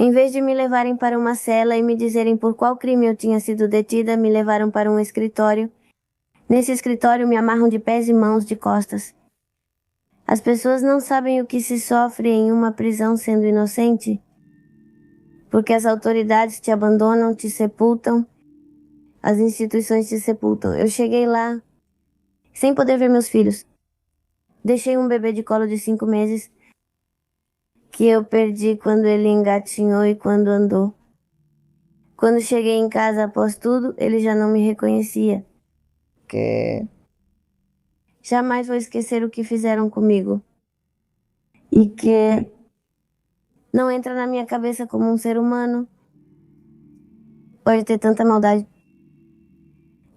Em vez de me levarem para uma cela e me dizerem por qual crime eu tinha sido detida, me levaram para um escritório. Nesse escritório me amarram de pés e mãos, de costas. As pessoas não sabem o que se sofre em uma prisão sendo inocente, porque as autoridades te abandonam, te sepultam, as instituições te sepultam. Eu cheguei lá sem poder ver meus filhos. Deixei um bebê de colo de 5 meses, que eu perdi quando ele engatinhou e quando andou. Quando cheguei em casa após tudo, ele já não me reconhecia. Jamais vou esquecer o que fizeram comigo. E que não entra na minha cabeça como um ser humano pode ter tanta maldade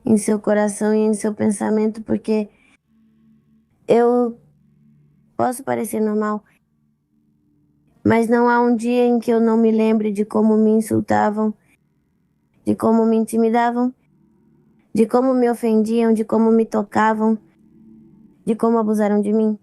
em seu coração e em seu pensamento, porque eu posso parecer normal, mas não há um dia em que eu não me lembre de como me insultavam, de como me intimidavam, de como me ofendiam, de como me tocavam, de como abusaram de mim.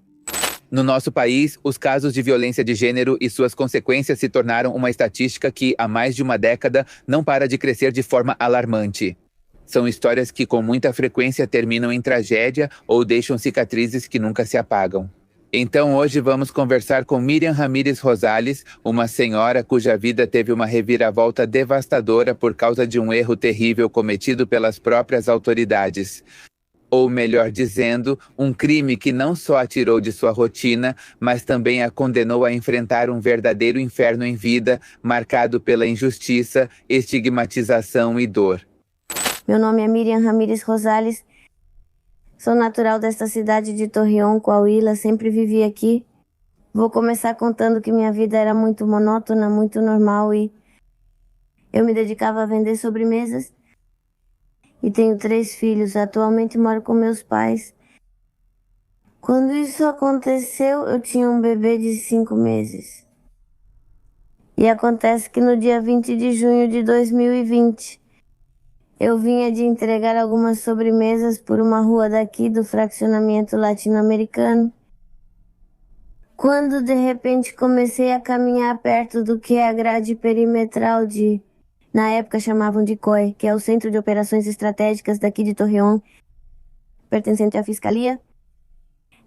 No nosso país, os casos de violência de gênero e suas consequências se tornaram uma estatística que, há mais de uma década, não para de crescer de forma alarmante. São histórias que, com muita frequência, terminam em tragédia ou deixam cicatrizes que nunca se apagam. Então, hoje vamos conversar com Miriam Ramírez Rosales, uma senhora cuja vida teve uma reviravolta devastadora por causa de um erro terrível cometido pelas próprias autoridades. Ou melhor dizendo, um crime que não só a tirou de sua rotina, mas também a condenou a enfrentar um verdadeiro inferno em vida, marcado pela injustiça, estigmatização e dor. Meu nome é Miriam Ramírez Rosales, sou natural desta cidade de Torreón, Coahuila, sempre vivi aqui. Vou começar contando que minha vida era muito monótona, muito normal e eu me dedicava a vender sobremesas. E tenho 3 filhos. Atualmente moro com meus pais. Quando isso aconteceu, eu tinha um bebê de 5 meses. E acontece que no dia 20 de junho de 2020, eu vinha de entregar algumas sobremesas por uma rua daqui do fraccionamento latino-americano, quando de repente comecei a caminhar perto do que é a grade perimetral na época chamavam de COE, que é o Centro de Operações Estratégicas daqui de Torreón, pertencente à Fiscalia.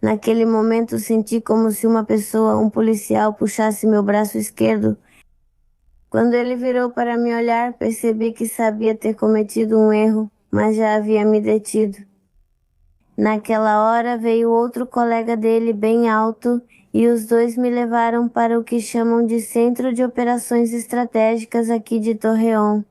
Naquele momento senti como se uma pessoa, um policial, puxasse meu braço esquerdo. Quando ele virou para me olhar, percebi que sabia ter cometido um erro, mas já havia me detido. Naquela hora veio outro colega dele bem alto e os dois me levaram para o que chamam de Centro de Operações Estratégicas aqui de Torreón.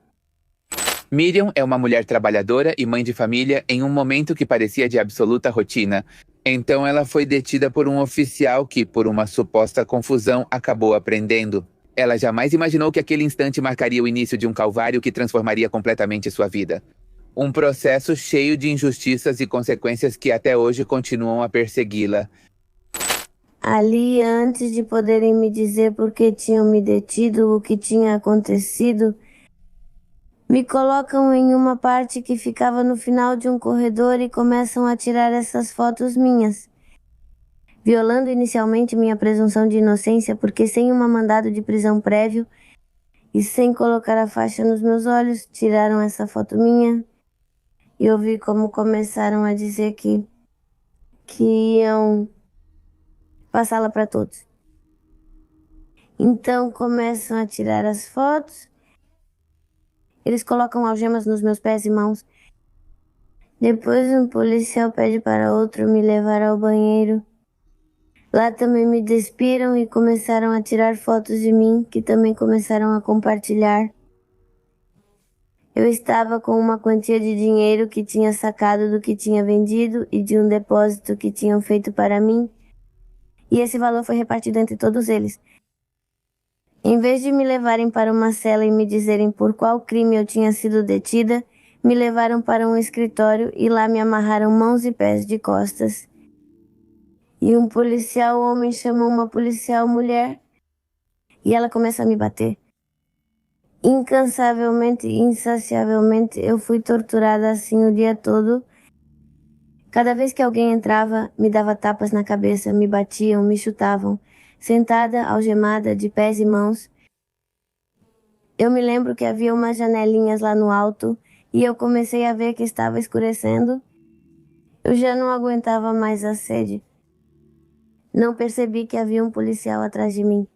Miriam é uma mulher trabalhadora e mãe de família em um momento que parecia de absoluta rotina. Então ela foi detida por um oficial que, por uma suposta confusão, acabou aprendendo. Ela jamais imaginou que aquele instante marcaria o início de um calvário que transformaria completamente sua vida. Um processo cheio de injustiças e consequências que até hoje continuam a persegui-la. Ali, antes de poderem me dizer por que tinham me detido, o que tinha acontecido, me colocam em uma parte que ficava no final de um corredor e começam a tirar essas fotos minhas, violando inicialmente minha presunção de inocência, porque sem um mandado de prisão prévio e sem colocar a faixa nos meus olhos, tiraram essa foto minha e eu vi como começaram a dizer que iam passá-la para todos. Então começam a tirar as fotos, eles colocam algemas nos meus pés e mãos. Depois um policial pede para outro me levar ao banheiro. Lá também me despiram e começaram a tirar fotos de mim, que também começaram a compartilhar. Eu estava com uma quantia de dinheiro que tinha sacado do que tinha vendido e de um depósito que tinham feito para mim, e esse valor foi repartido entre todos eles. Em vez de me levarem para uma cela e me dizerem por qual crime eu tinha sido detida, me levaram para um escritório e lá me amarraram mãos e pés de costas. E um policial homem chamou uma policial mulher e ela começa a me bater. Incansavelmente, insaciavelmente, eu fui torturada assim o dia todo. Cada vez que alguém entrava, me dava tapas na cabeça, me batiam, me chutavam, sentada, algemada, de pés e mãos. Eu me lembro que havia umas janelinhas lá no alto e eu comecei a ver que estava escurecendo. Eu já não aguentava mais a sede. Não percebi que havia um policial atrás de mim.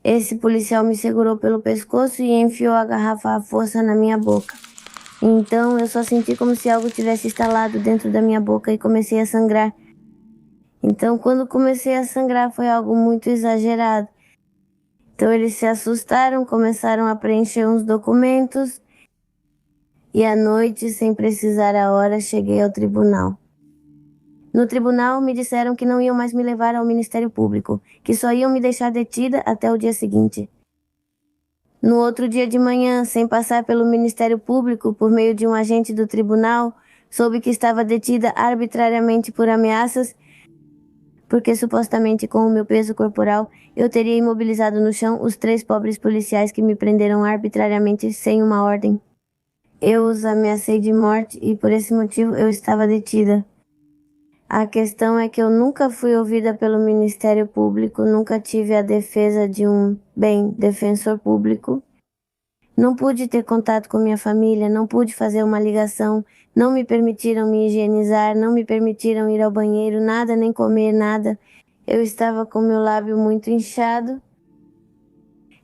Esse policial me segurou pelo pescoço e enfiou a garrafa à força na minha boca. Então eu só senti como se algo tivesse estalado dentro da minha boca e comecei a sangrar. Então quando comecei a sangrar foi algo muito exagerado. Então eles se assustaram, começaram a preencher uns documentos e à noite, sem precisar a hora, cheguei ao tribunal. No tribunal me disseram que não iam mais me levar ao Ministério Público, que só iam me deixar detida até o dia seguinte. No outro dia de manhã, sem passar pelo Ministério Público, por meio de um agente do tribunal, soube que estava detida arbitrariamente por ameaças, porque supostamente com o meu peso corporal eu teria imobilizado no chão os 3 pobres policiais que me prenderam arbitrariamente sem uma ordem. Eu os ameacei de morte e por esse motivo eu estava detida. A questão é que eu nunca fui ouvida pelo Ministério Público, nunca tive a defesa de um, defensor público. Não pude ter contato com minha família, não pude fazer uma ligação, não me permitiram me higienizar, não me permitiram ir ao banheiro, nada, nem comer nada. Eu estava com meu lábio muito inchado,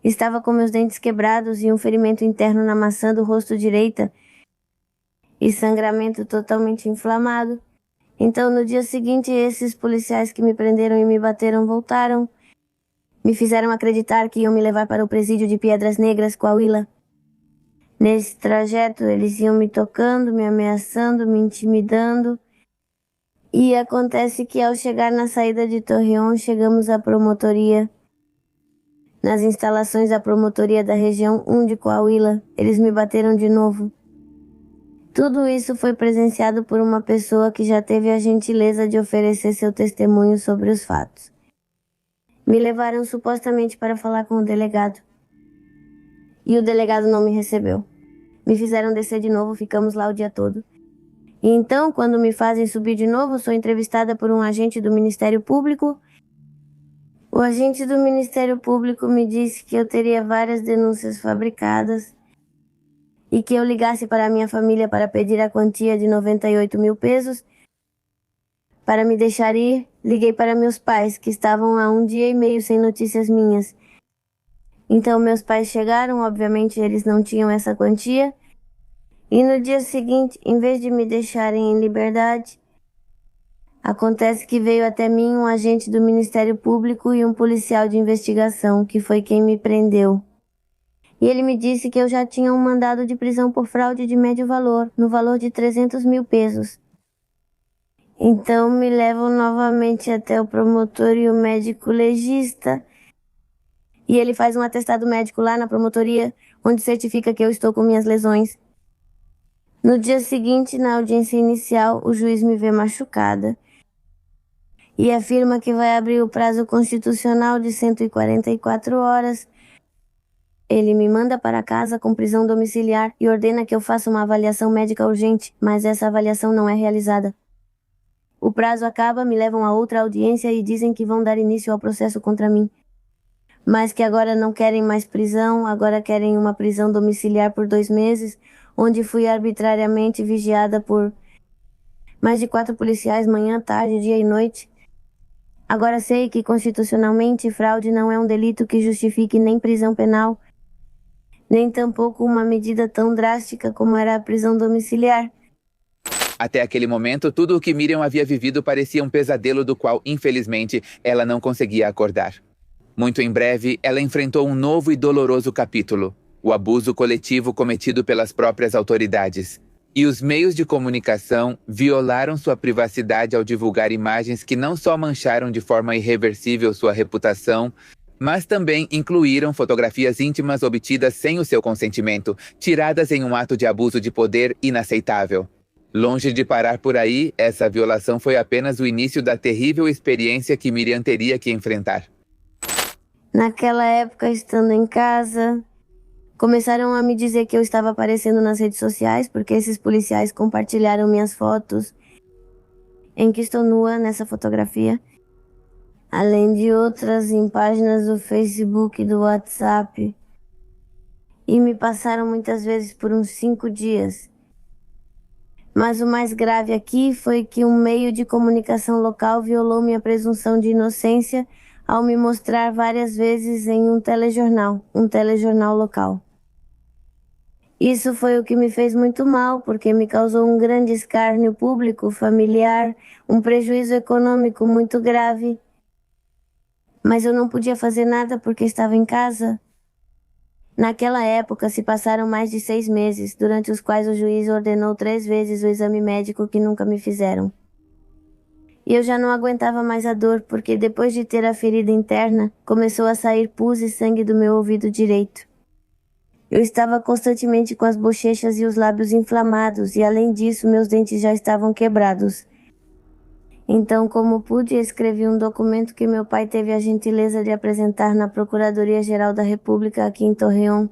estava com meus dentes quebrados e um ferimento interno na maçã do rosto direita e sangramento totalmente inflamado. Então, no dia seguinte, esses policiais que me prenderam e me bateram voltaram. Me fizeram acreditar que iam me levar para o presídio de Piedras Negras, Coahuila. Nesse trajeto, eles iam me tocando, me ameaçando, me intimidando. E acontece que ao chegar na saída de Torreón, chegamos à promotoria. Nas instalações da promotoria da região 1 de Coahuila, eles me bateram de novo. Tudo isso foi presenciado por uma pessoa que já teve a gentileza de oferecer seu testemunho sobre os fatos. Me levaram supostamente para falar com o delegado. E o delegado não me recebeu. Me fizeram descer de novo, ficamos lá o dia todo. E então, quando me fazem subir de novo, sou entrevistada por um agente do Ministério Público. O agente do Ministério Público me disse que eu teria várias denúncias fabricadas e que eu ligasse para a minha família para pedir a quantia de 98 mil pesos para me deixar ir. Liguei para meus pais, que estavam há 1 dia e meio sem notícias minhas. Então meus pais chegaram, obviamente eles não tinham essa quantia. E no dia seguinte, em vez de me deixarem em liberdade, acontece que veio até mim um agente do Ministério Público e um policial de investigação, que foi quem me prendeu. E ele me disse que eu já tinha um mandado de prisão por fraude de médio valor, no valor de 300 mil pesos. Então me levam novamente até o promotor e o médico legista. E ele faz um atestado médico lá na promotoria, onde certifica que eu estou com minhas lesões. No dia seguinte, na audiência inicial, o juiz me vê machucada e afirma que vai abrir o prazo constitucional de 144 horas. Ele me manda para casa com prisão domiciliar e ordena que eu faça uma avaliação médica urgente, mas essa avaliação não é realizada. O prazo acaba, me levam a outra audiência e dizem que vão dar início ao processo contra mim. Mas que agora não querem mais prisão, agora querem uma prisão domiciliar por 2 meses, onde fui arbitrariamente vigiada por mais de 4 policiais manhã, tarde, dia e noite. Agora sei que constitucionalmente fraude não é um delito que justifique nem prisão penal, nem tampouco uma medida tão drástica como era a prisão domiciliar. Até aquele momento, tudo o que Miriam havia vivido parecia um pesadelo do qual, infelizmente, ela não conseguia acordar. Muito em breve, ela enfrentou um novo e doloroso capítulo: o abuso coletivo cometido pelas próprias autoridades. E os meios de comunicação violaram sua privacidade ao divulgar imagens que não só mancharam de forma irreversível sua reputação, mas também incluíram fotografias íntimas obtidas sem o seu consentimento, tiradas em um ato de abuso de poder inaceitável. Longe de parar por aí, essa violação foi apenas o início da terrível experiência que Miriam teria que enfrentar. Naquela época, estando em casa, começaram a me dizer que eu estava aparecendo nas redes sociais, porque esses policiais compartilharam minhas fotos em que estou nua nessa fotografia, além de outras em páginas do Facebook e do WhatsApp. e me passaram muitas vezes por uns 5 dias. Mas o mais grave aqui foi que um meio de comunicação local violou minha presunção de inocência ao me mostrar várias vezes em um telejornal local. Isso foi o que me fez muito mal, porque me causou um grande escárnio público, familiar, um prejuízo econômico muito grave. Mas eu não podia fazer nada porque estava em casa. Naquela época se passaram mais de 6 meses, durante os quais o juiz ordenou 3 vezes o exame médico que nunca me fizeram. E eu já não aguentava mais a dor, porque depois de ter a ferida interna, começou a sair pus e sangue do meu ouvido direito. Eu estava constantemente com as bochechas e os lábios inflamados, e além disso, meus dentes já estavam quebrados. Então, como pude, escrevi um documento que meu pai teve a gentileza de apresentar na Procuradoria-Geral da República aqui em Torreón.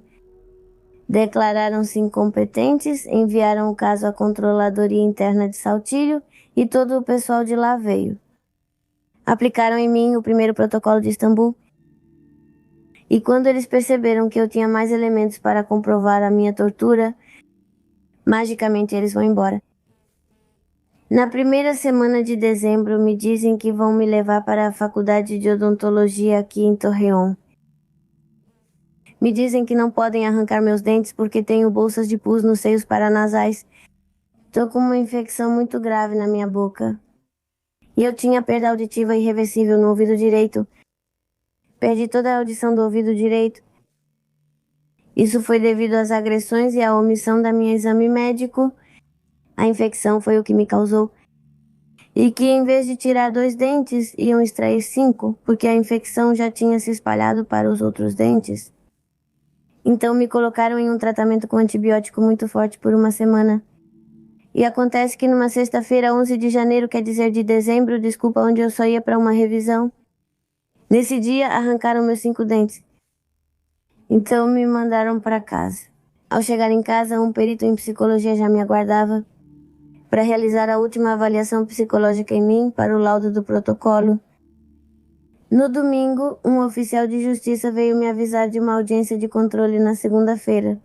Declararam-se incompetentes, enviaram o caso à Controladoria Interna de Saltillo e todo o pessoal de lá veio. Aplicaram em mim o primeiro protocolo de Istambul. E quando eles perceberam que eu tinha mais elementos para comprovar a minha tortura, magicamente eles vão embora. Na primeira semana de dezembro, me dizem que vão me levar para a faculdade de odontologia aqui em Torreón. Me dizem que não podem arrancar meus dentes porque tenho bolsas de pus nos seios paranasais. Tô com uma infecção muito grave na minha boca. E eu tinha perda auditiva irreversível no ouvido direito. Perdi toda a audição do ouvido direito. Isso foi devido às agressões e à omissão da minha exame médico. A infecção foi o que me causou. E que em vez de tirar 2 dentes, iam extrair 5, porque a infecção já tinha se espalhado para os outros dentes. Então me colocaram em um tratamento com antibiótico muito forte por uma semana. E acontece que numa sexta-feira, 11 de janeiro, quer dizer de dezembro, desculpa, onde eu só ia para uma revisão. Nesse dia, arrancaram meus 5 dentes. Então me mandaram para casa. Ao chegar em casa, um perito em psicologia já me aguardava para realizar a última avaliação psicológica em mim para o laudo do protocolo. No domingo, um oficial de justiça veio me avisar de uma audiência de controle na segunda-feira.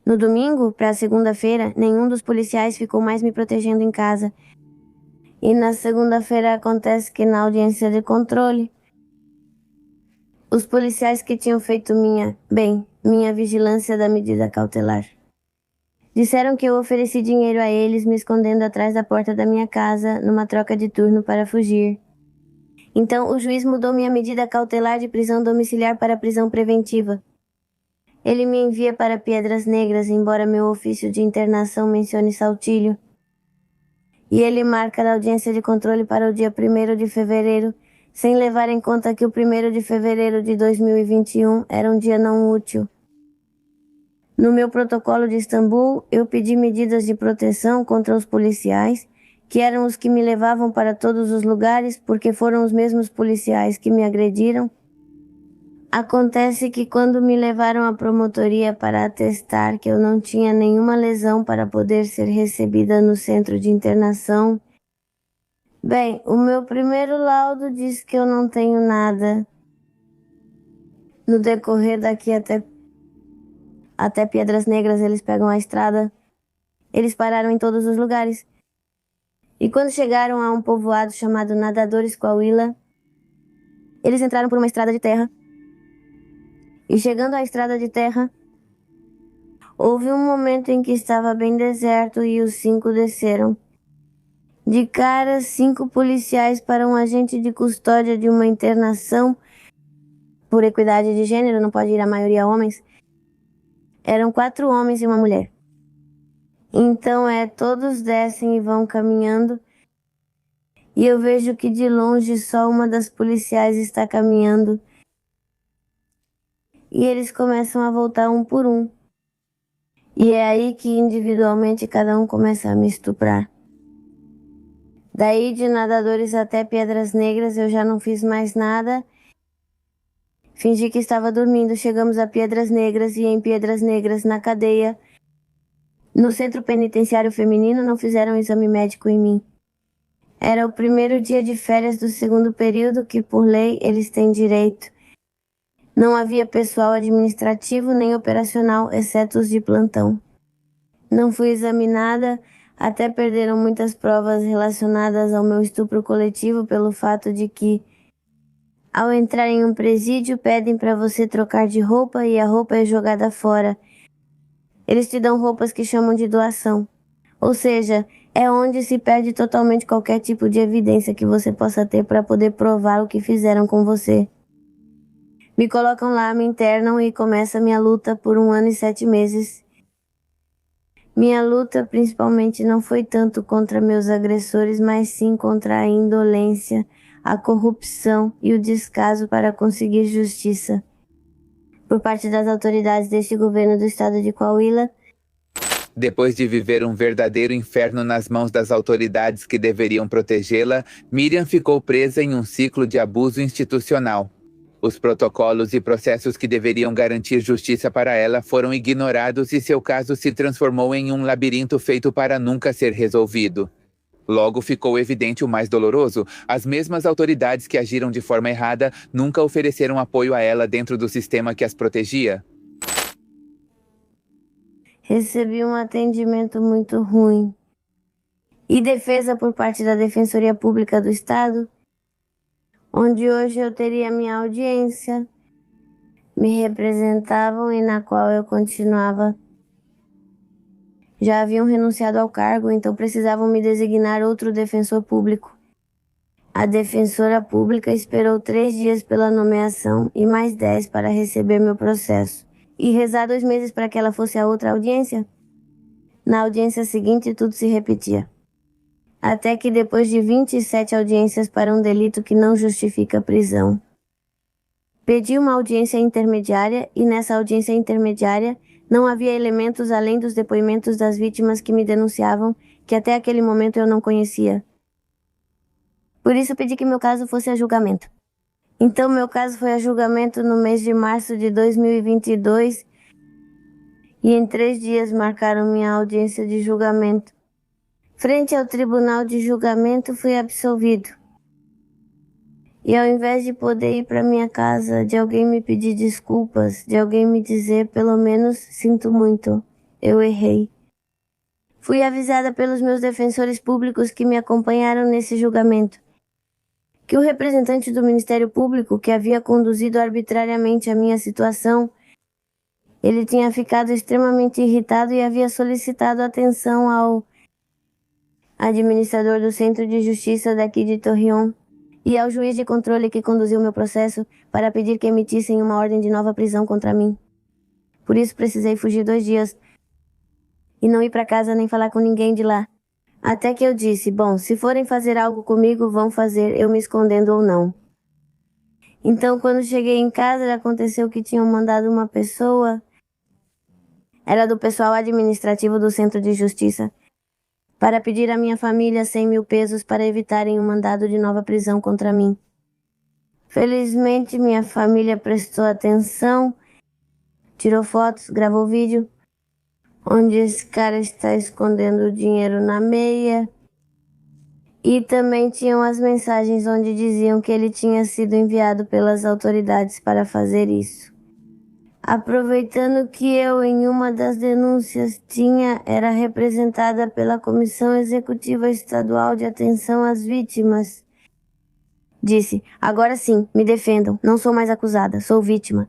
No domingo, para a segunda-feira, nenhum dos policiais ficou mais me protegendo em casa. E na segunda-feira acontece que na audiência de controle, os policiais que tinham feito minha vigilância da medida cautelar, disseram que eu ofereci dinheiro a eles me escondendo atrás da porta da minha casa numa troca de turno para fugir. Então o juiz mudou minha medida cautelar de prisão domiciliar para prisão preventiva. Ele me envia para Piedras Negras, embora meu ofício de internação mencione Saltillo. E ele marca a audiência de controle para o dia 1º de fevereiro, sem levar em conta que o 1º de fevereiro de 2021 era um dia não útil. No meu protocolo de Istambul, eu pedi medidas de proteção contra os policiais, que eram os que me levavam para todos os lugares, porque foram os mesmos policiais que me agrediram. Acontece que quando me levaram à promotoria para atestar que eu não tinha nenhuma lesão para poder ser recebida no centro de internação, o meu primeiro laudo diz que eu não tenho nada. No decorrer daqui até Piedras Negras, eles pegam a estrada. Eles pararam em todos os lugares. E quando chegaram a um povoado chamado Nadadores Coahuila, eles entraram por uma estrada de terra. E chegando à estrada de terra, houve um momento em que estava bem deserto e os 5 desceram. De cara, 5 policiais para um agente de custódia de uma internação por equidade de gênero, não pode ir a maioria homens. Eram 4 homens e uma mulher. Então todos descem e vão caminhando. E eu vejo que de longe só uma das policiais está caminhando. E eles começam a voltar um por um. E é aí que individualmente cada um começa a me estuprar. Daí de Nadadores até Piedras Negras eu já não fiz mais nada. Fingi que estava dormindo. Chegamos a Piedras Negras e em Piedras Negras, na cadeia, no centro penitenciário feminino, não fizeram exame médico em mim. Era o primeiro dia de férias do 2º período que, por lei, eles têm direito. Não havia pessoal administrativo nem operacional, exceto os de plantão. Não fui examinada, até perderam muitas provas relacionadas ao meu estupro coletivo pelo fato de que, ao entrar em um presídio, pedem para você trocar de roupa e a roupa é jogada fora. Eles te dão roupas que chamam de doação. Ou seja, é onde se perde totalmente qualquer tipo de evidência que você possa ter para poder provar o que fizeram com você. Me colocam lá, me internam e começa minha luta por 1 ano e 7 meses. Minha luta principalmente não foi tanto contra meus agressores, mas sim contra a indolência, a corrupção e o descaso para conseguir justiça. Por parte das autoridades deste governo do estado de Coahuila. Depois de viver um verdadeiro inferno nas mãos das autoridades que deveriam protegê-la, Miriam ficou presa em um ciclo de abuso institucional. Os protocolos e processos que deveriam garantir justiça para ela foram ignorados e seu caso se transformou em um labirinto feito para nunca ser resolvido. Logo ficou evidente o mais doloroso: as mesmas autoridades que agiram de forma errada nunca ofereceram apoio a ela dentro do sistema que as protegia. Recebi um atendimento muito ruim. E defesa por parte da Defensoria Pública do Estado, onde hoje eu teria minha audiência, me representavam e na qual eu continuava. Já haviam renunciado ao cargo, então precisavam me designar outro defensor público. A defensora pública esperou 3 dias pela nomeação e mais 10 para receber meu processo. E rezar 2 meses para que ela fosse a outra audiência? Na audiência seguinte, tudo se repetia. Até que depois de 27 audiências para um delito que não justifica prisão. Pedi uma audiência intermediária e nessa audiência intermediária não havia elementos além dos depoimentos das vítimas que me denunciavam, que até aquele momento eu não conhecia. Por isso pedi que meu caso fosse a julgamento. Então meu caso foi a julgamento no mês de março de 2022 e em 3 dias marcaram minha audiência de julgamento. Frente ao tribunal de julgamento fui absolvido. E ao invés de poder ir para minha casa, de alguém me pedir desculpas, de alguém me dizer pelo menos sinto muito, eu errei. Fui avisada pelos meus defensores públicos que me acompanharam nesse julgamento que o representante do Ministério Público, que havia conduzido arbitrariamente a minha situação, ele tinha ficado extremamente irritado e havia solicitado atenção ao administrador do Centro de Justiça daqui de Torreón e ao juiz de controle que conduziu meu processo para pedir que emitissem uma ordem de nova prisão contra mim. Por isso precisei fugir 2 dias e não ir para casa nem falar com ninguém de lá. Até que eu disse, bom, se forem fazer algo comigo, vão fazer, eu me escondendo ou não. Então, quando cheguei em casa, aconteceu que tinham mandado uma pessoa, era do pessoal administrativo do Centro de Justiça, para pedir à minha família 100 mil pesos para evitarem um mandado de nova prisão contra mim. Felizmente, minha família prestou atenção, tirou fotos, gravou vídeo, onde esse cara está escondendo o dinheiro na meia. E também tinham as mensagens onde diziam que ele tinha sido enviado pelas autoridades para fazer isso. Aproveitando que eu, em uma das denúncias, era representada pela Comissão Executiva Estadual de Atenção às Vítimas, disse, agora sim, me defendam, não sou mais acusada, sou vítima.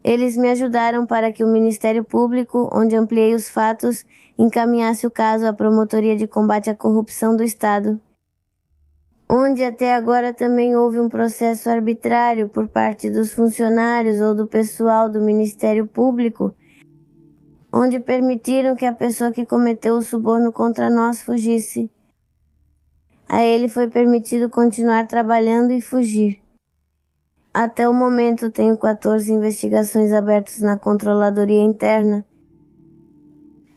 Eles me ajudaram para que o Ministério Público, onde ampliei os fatos, encaminhasse o caso à Promotoria de Combate à Corrupção do Estado, onde até agora também houve um processo arbitrário por parte dos funcionários ou do pessoal do Ministério Público, onde permitiram que a pessoa que cometeu o suborno contra nós fugisse. A ele foi permitido continuar trabalhando e fugir. Até o momento, tenho 14 investigações abertas na Controladoria Interna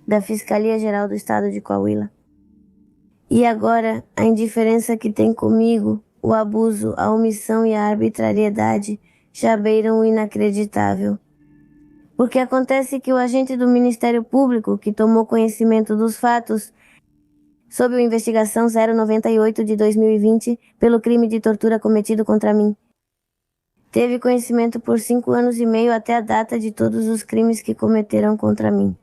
da Fiscalia Geral do Estado de Coahuila. E agora, a indiferença que tem comigo, o abuso, a omissão e a arbitrariedade já beiram o inacreditável. Porque acontece que o agente do Ministério Público, que tomou conhecimento dos fatos, sob a investigação 098 de 2020, pelo crime de tortura cometido contra mim, teve conhecimento por 5 anos e meio até a data de todos os crimes que cometeram contra mim.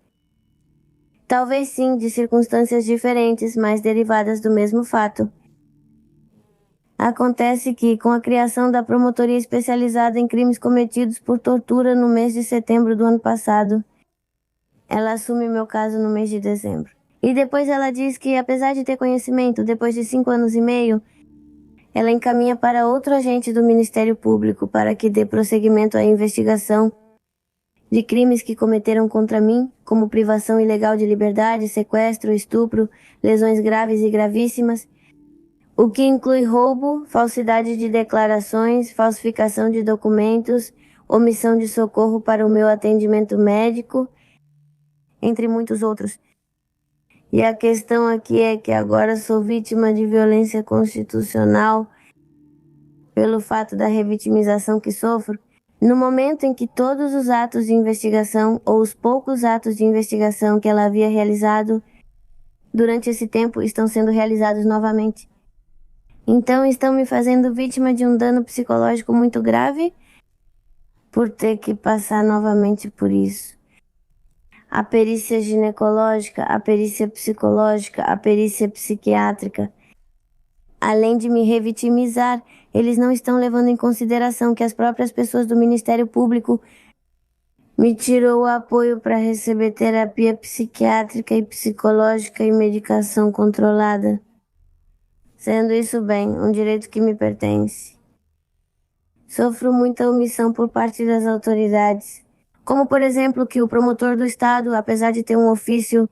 Talvez sim, de circunstâncias diferentes, mas derivadas do mesmo fato. Acontece que, com a criação da Promotoria Especializada em Crimes Cometidos por Tortura no mês de setembro do ano passado, ela assume meu caso no mês de dezembro. E depois ela diz que, apesar de ter conhecimento, depois de 5 anos e meio, ela encaminha para outro agente do Ministério Público para que dê prosseguimento à investigação de crimes que cometeram contra mim, como privação ilegal de liberdade, sequestro, estupro, lesões graves e gravíssimas, o que inclui roubo, falsidade de declarações, falsificação de documentos, omissão de socorro para o meu atendimento médico, entre muitos outros. E a questão aqui é que agora sou vítima de violência constitucional pelo fato da revitimização que sofro, no momento em que todos os atos de investigação ou os poucos atos de investigação que ela havia realizado durante esse tempo estão sendo realizados novamente. Então estão me fazendo vítima de um dano psicológico muito grave por ter que passar novamente por isso. A perícia ginecológica, a perícia psicológica, a perícia psiquiátrica. Além de me revitimizar, eles não estão levando em consideração que as próprias pessoas do Ministério Público me tirou o apoio para receber terapia psiquiátrica e psicológica e medicação controlada. Sendo isso bem, um direito que me pertence. Sofro muita omissão por parte das autoridades, como por exemplo que o promotor do Estado, apesar de ter um ofício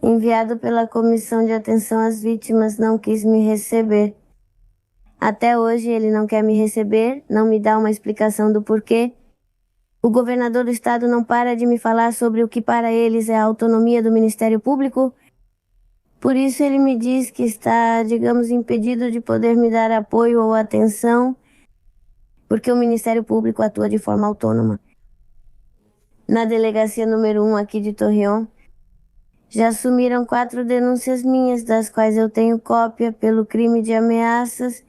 enviado pela Comissão de Atenção às Vítimas, não quis me receber. Até hoje ele não quer me receber, não me dá uma explicação do porquê. O governador do estado não para de me falar sobre o que para eles é a autonomia do Ministério Público. Por isso ele me diz que está, digamos, impedido de poder me dar apoio ou atenção, porque o Ministério Público atua de forma autônoma. Na delegacia número 1 aqui de Torreón, já assumiram 4 denúncias minhas, das quais eu tenho cópia pelo crime de ameaças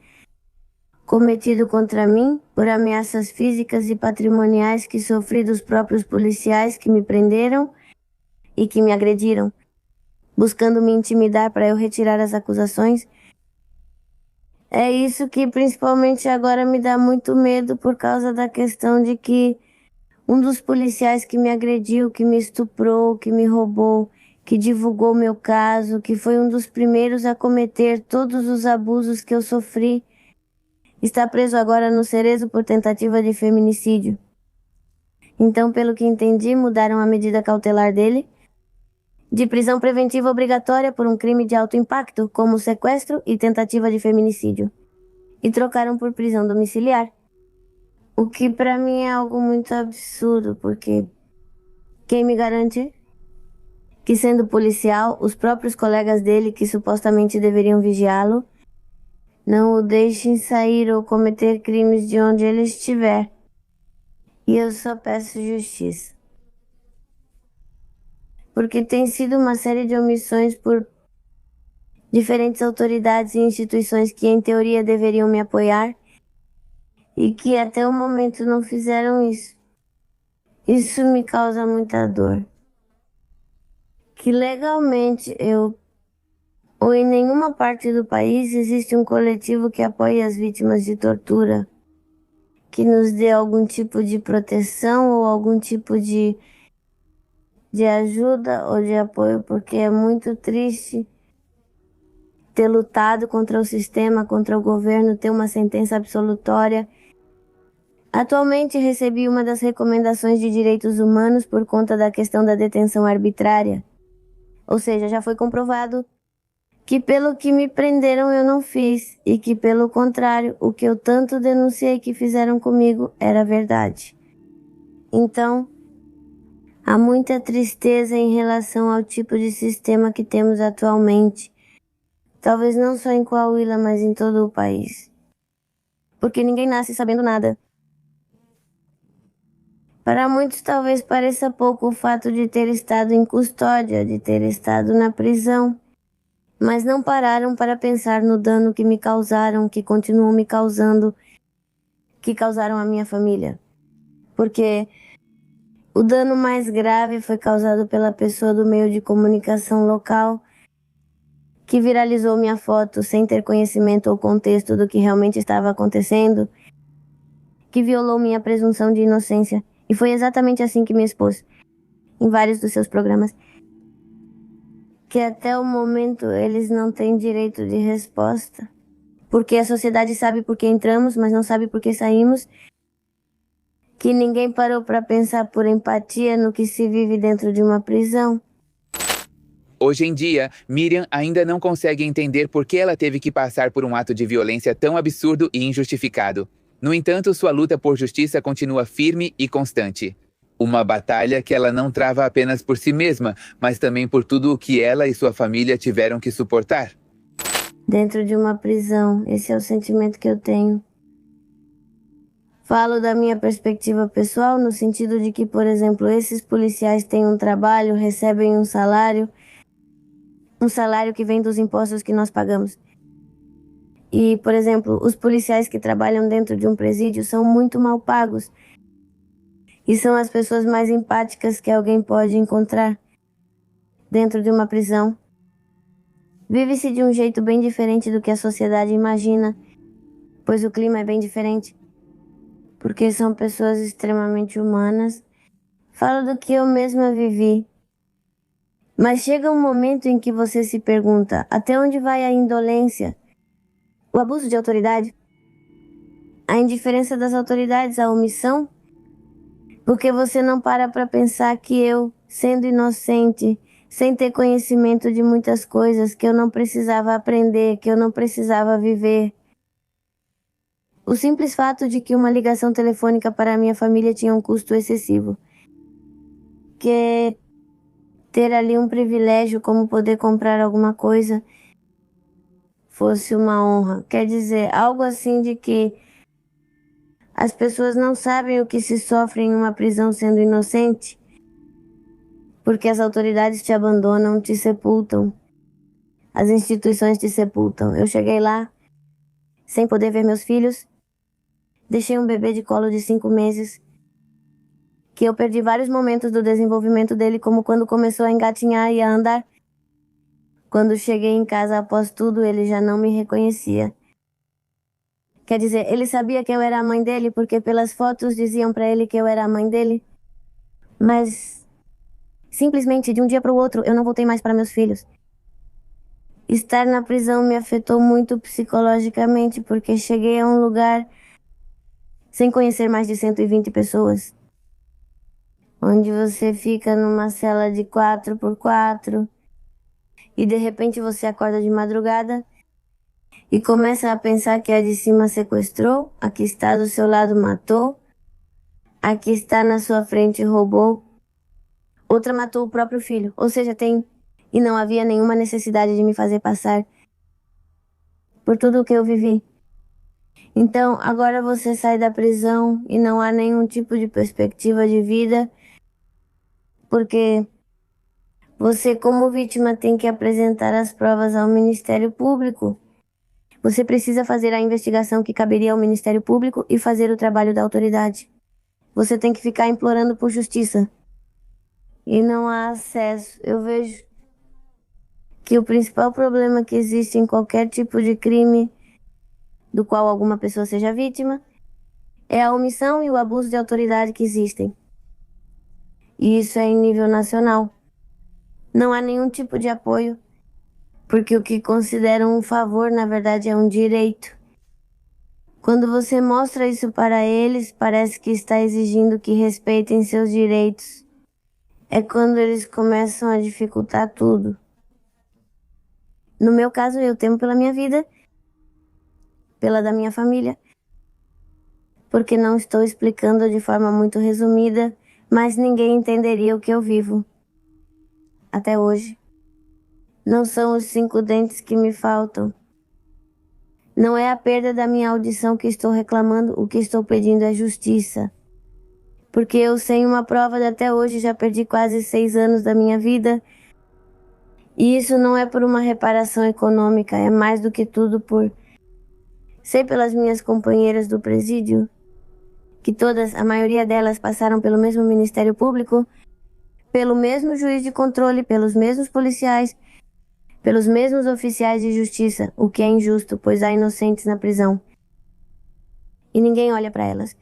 cometido contra mim, por ameaças físicas e patrimoniais que sofri dos próprios policiais que me prenderam e que me agrediram, buscando me intimidar para eu retirar as acusações. É isso que principalmente agora me dá muito medo por causa da questão de que um dos policiais que me agrediu, que me estuprou, que me roubou, que divulgou meu caso, que foi um dos primeiros a cometer todos os abusos que eu sofri, está preso agora no Cerezo por tentativa de feminicídio. Então, pelo que entendi, mudaram a medida cautelar dele de prisão preventiva obrigatória por um crime de alto impacto, como sequestro e tentativa de feminicídio, e trocaram por prisão domiciliar. O que para mim é algo muito absurdo, porque quem me garante que, sendo policial, os próprios colegas dele, que supostamente deveriam vigiá-lo, não o deixem sair ou cometer crimes de onde ele estiver. E eu só peço justiça. Porque tem sido uma série de omissões por diferentes autoridades e instituições que, em teoria, deveriam me apoiar e que até o momento não fizeram isso. Isso me causa muita dor. Que legalmente ou em nenhuma parte do país existe um coletivo que apoie as vítimas de tortura, que nos dê algum tipo de proteção ou algum tipo de ajuda ou de apoio, porque é muito triste ter lutado contra o sistema, contra o governo, ter uma sentença absolutória. Atualmente recebi uma das recomendações de direitos humanos por conta da questão da detenção arbitrária. Ou seja, já foi comprovado que pelo que me prenderam eu não fiz, e que pelo contrário, o que eu tanto denunciei que fizeram comigo era verdade. Então, há muita tristeza em relação ao tipo de sistema que temos atualmente. Talvez não só em Coahuila, mas em todo o país. Porque ninguém nasce sabendo nada. Para muitos talvez pareça pouco o fato de ter estado em custódia, de ter estado na prisão, mas não pararam para pensar no dano que me causaram, que continuam me causando, que causaram à minha família. Porque o dano mais grave foi causado pela pessoa do meio de comunicação local que viralizou minha foto sem ter conhecimento ou contexto do que realmente estava acontecendo, que violou minha presunção de inocência. E foi exatamente assim que me expôs em vários dos seus programas. Que até o momento eles não têm direito de resposta. Porque a sociedade sabe por que entramos, mas não sabe por que saímos. Que ninguém parou para pensar por empatia no que se vive dentro de uma prisão. Hoje em dia, Miriam ainda não consegue entender por que ela teve que passar por um ato de violência tão absurdo e injustificado. No entanto, sua luta por justiça continua firme e constante. Uma batalha que ela não trava apenas por si mesma, mas também por tudo o que ela e sua família tiveram que suportar. Dentro de uma prisão, esse é o sentimento que eu tenho. Falo da minha perspectiva pessoal no sentido de que, por exemplo, esses policiais têm um trabalho, recebem um salário que vem dos impostos que nós pagamos. E, por exemplo, os policiais que trabalham dentro de um presídio são muito mal pagos. E são as pessoas mais empáticas que alguém pode encontrar dentro de uma prisão. Vive-se de um jeito bem diferente do que a sociedade imagina, pois o clima é bem diferente. Porque são pessoas extremamente humanas. Falo do que eu mesma vivi. Mas chega um momento em que você se pergunta, até onde vai a indolência? O abuso de autoridade? A indiferença das autoridades, a omissão? Porque você não para pensar que eu, sendo inocente, sem ter conhecimento de muitas coisas que eu não precisava aprender, que eu não precisava viver. O simples fato de que uma ligação telefônica para a minha família tinha um custo excessivo. Que ter ali um privilégio como poder comprar alguma coisa fosse uma honra. Quer dizer, algo assim de que as pessoas não sabem o que se sofre em uma prisão sendo inocente, porque as autoridades te abandonam, te sepultam. As instituições te sepultam. Eu cheguei lá sem poder ver meus filhos. Deixei um bebê de colo de 5 meses, que eu perdi vários momentos do desenvolvimento dele, como quando começou a engatinhar e a andar. Quando cheguei em casa após tudo, ele já não me reconhecia. Quer dizer, ele sabia que eu era a mãe dele, porque pelas fotos diziam para ele que eu era a mãe dele. Mas, simplesmente, de um dia para o outro, eu não voltei mais para meus filhos. Estar na prisão me afetou muito psicologicamente, porque cheguei a um lugar sem conhecer mais de 120 pessoas. Onde você fica numa cela de 4x4 e de repente você acorda de madrugada e começa a pensar que a de cima sequestrou, a que está do seu lado matou, a que está na sua frente roubou, outra matou o próprio filho. Ou seja, e não havia nenhuma necessidade de me fazer passar por tudo o que eu vivi. Então, agora você sai da prisão e não há nenhum tipo de perspectiva de vida, porque você, como vítima, tem que apresentar as provas ao Ministério Público. Você precisa fazer a investigação que caberia ao Ministério Público e fazer o trabalho da autoridade. Você tem que ficar implorando por justiça. E não há acesso. Eu vejo que o principal problema que existe em qualquer tipo de crime do qual alguma pessoa seja vítima é a omissão e o abuso de autoridade que existem. E isso é em nível nacional. Não há nenhum tipo de apoio, porque o que consideram um favor, na verdade, é um direito. Quando você mostra isso para eles, parece que está exigindo que respeitem seus direitos. É quando eles começam a dificultar tudo. No meu caso, eu temo pela minha vida, pela da minha família, porque não estou explicando de forma muito resumida, mas ninguém entenderia o que eu vivo. Até hoje. Não são os 5 dentes que me faltam. Não é a perda da minha audição que estou reclamando, o que estou pedindo é justiça. Porque eu, sem uma prova de até hoje, já perdi quase 6 anos da minha vida. E isso não é por uma reparação econômica, é mais do que tudo sei pelas minhas companheiras do presídio, que todas, a maioria delas, passaram pelo mesmo Ministério Público, pelo mesmo juiz de controle, pelos mesmos policiais, pelos mesmos oficiais de justiça, o que é injusto, pois há inocentes na prisão. E ninguém olha para elas.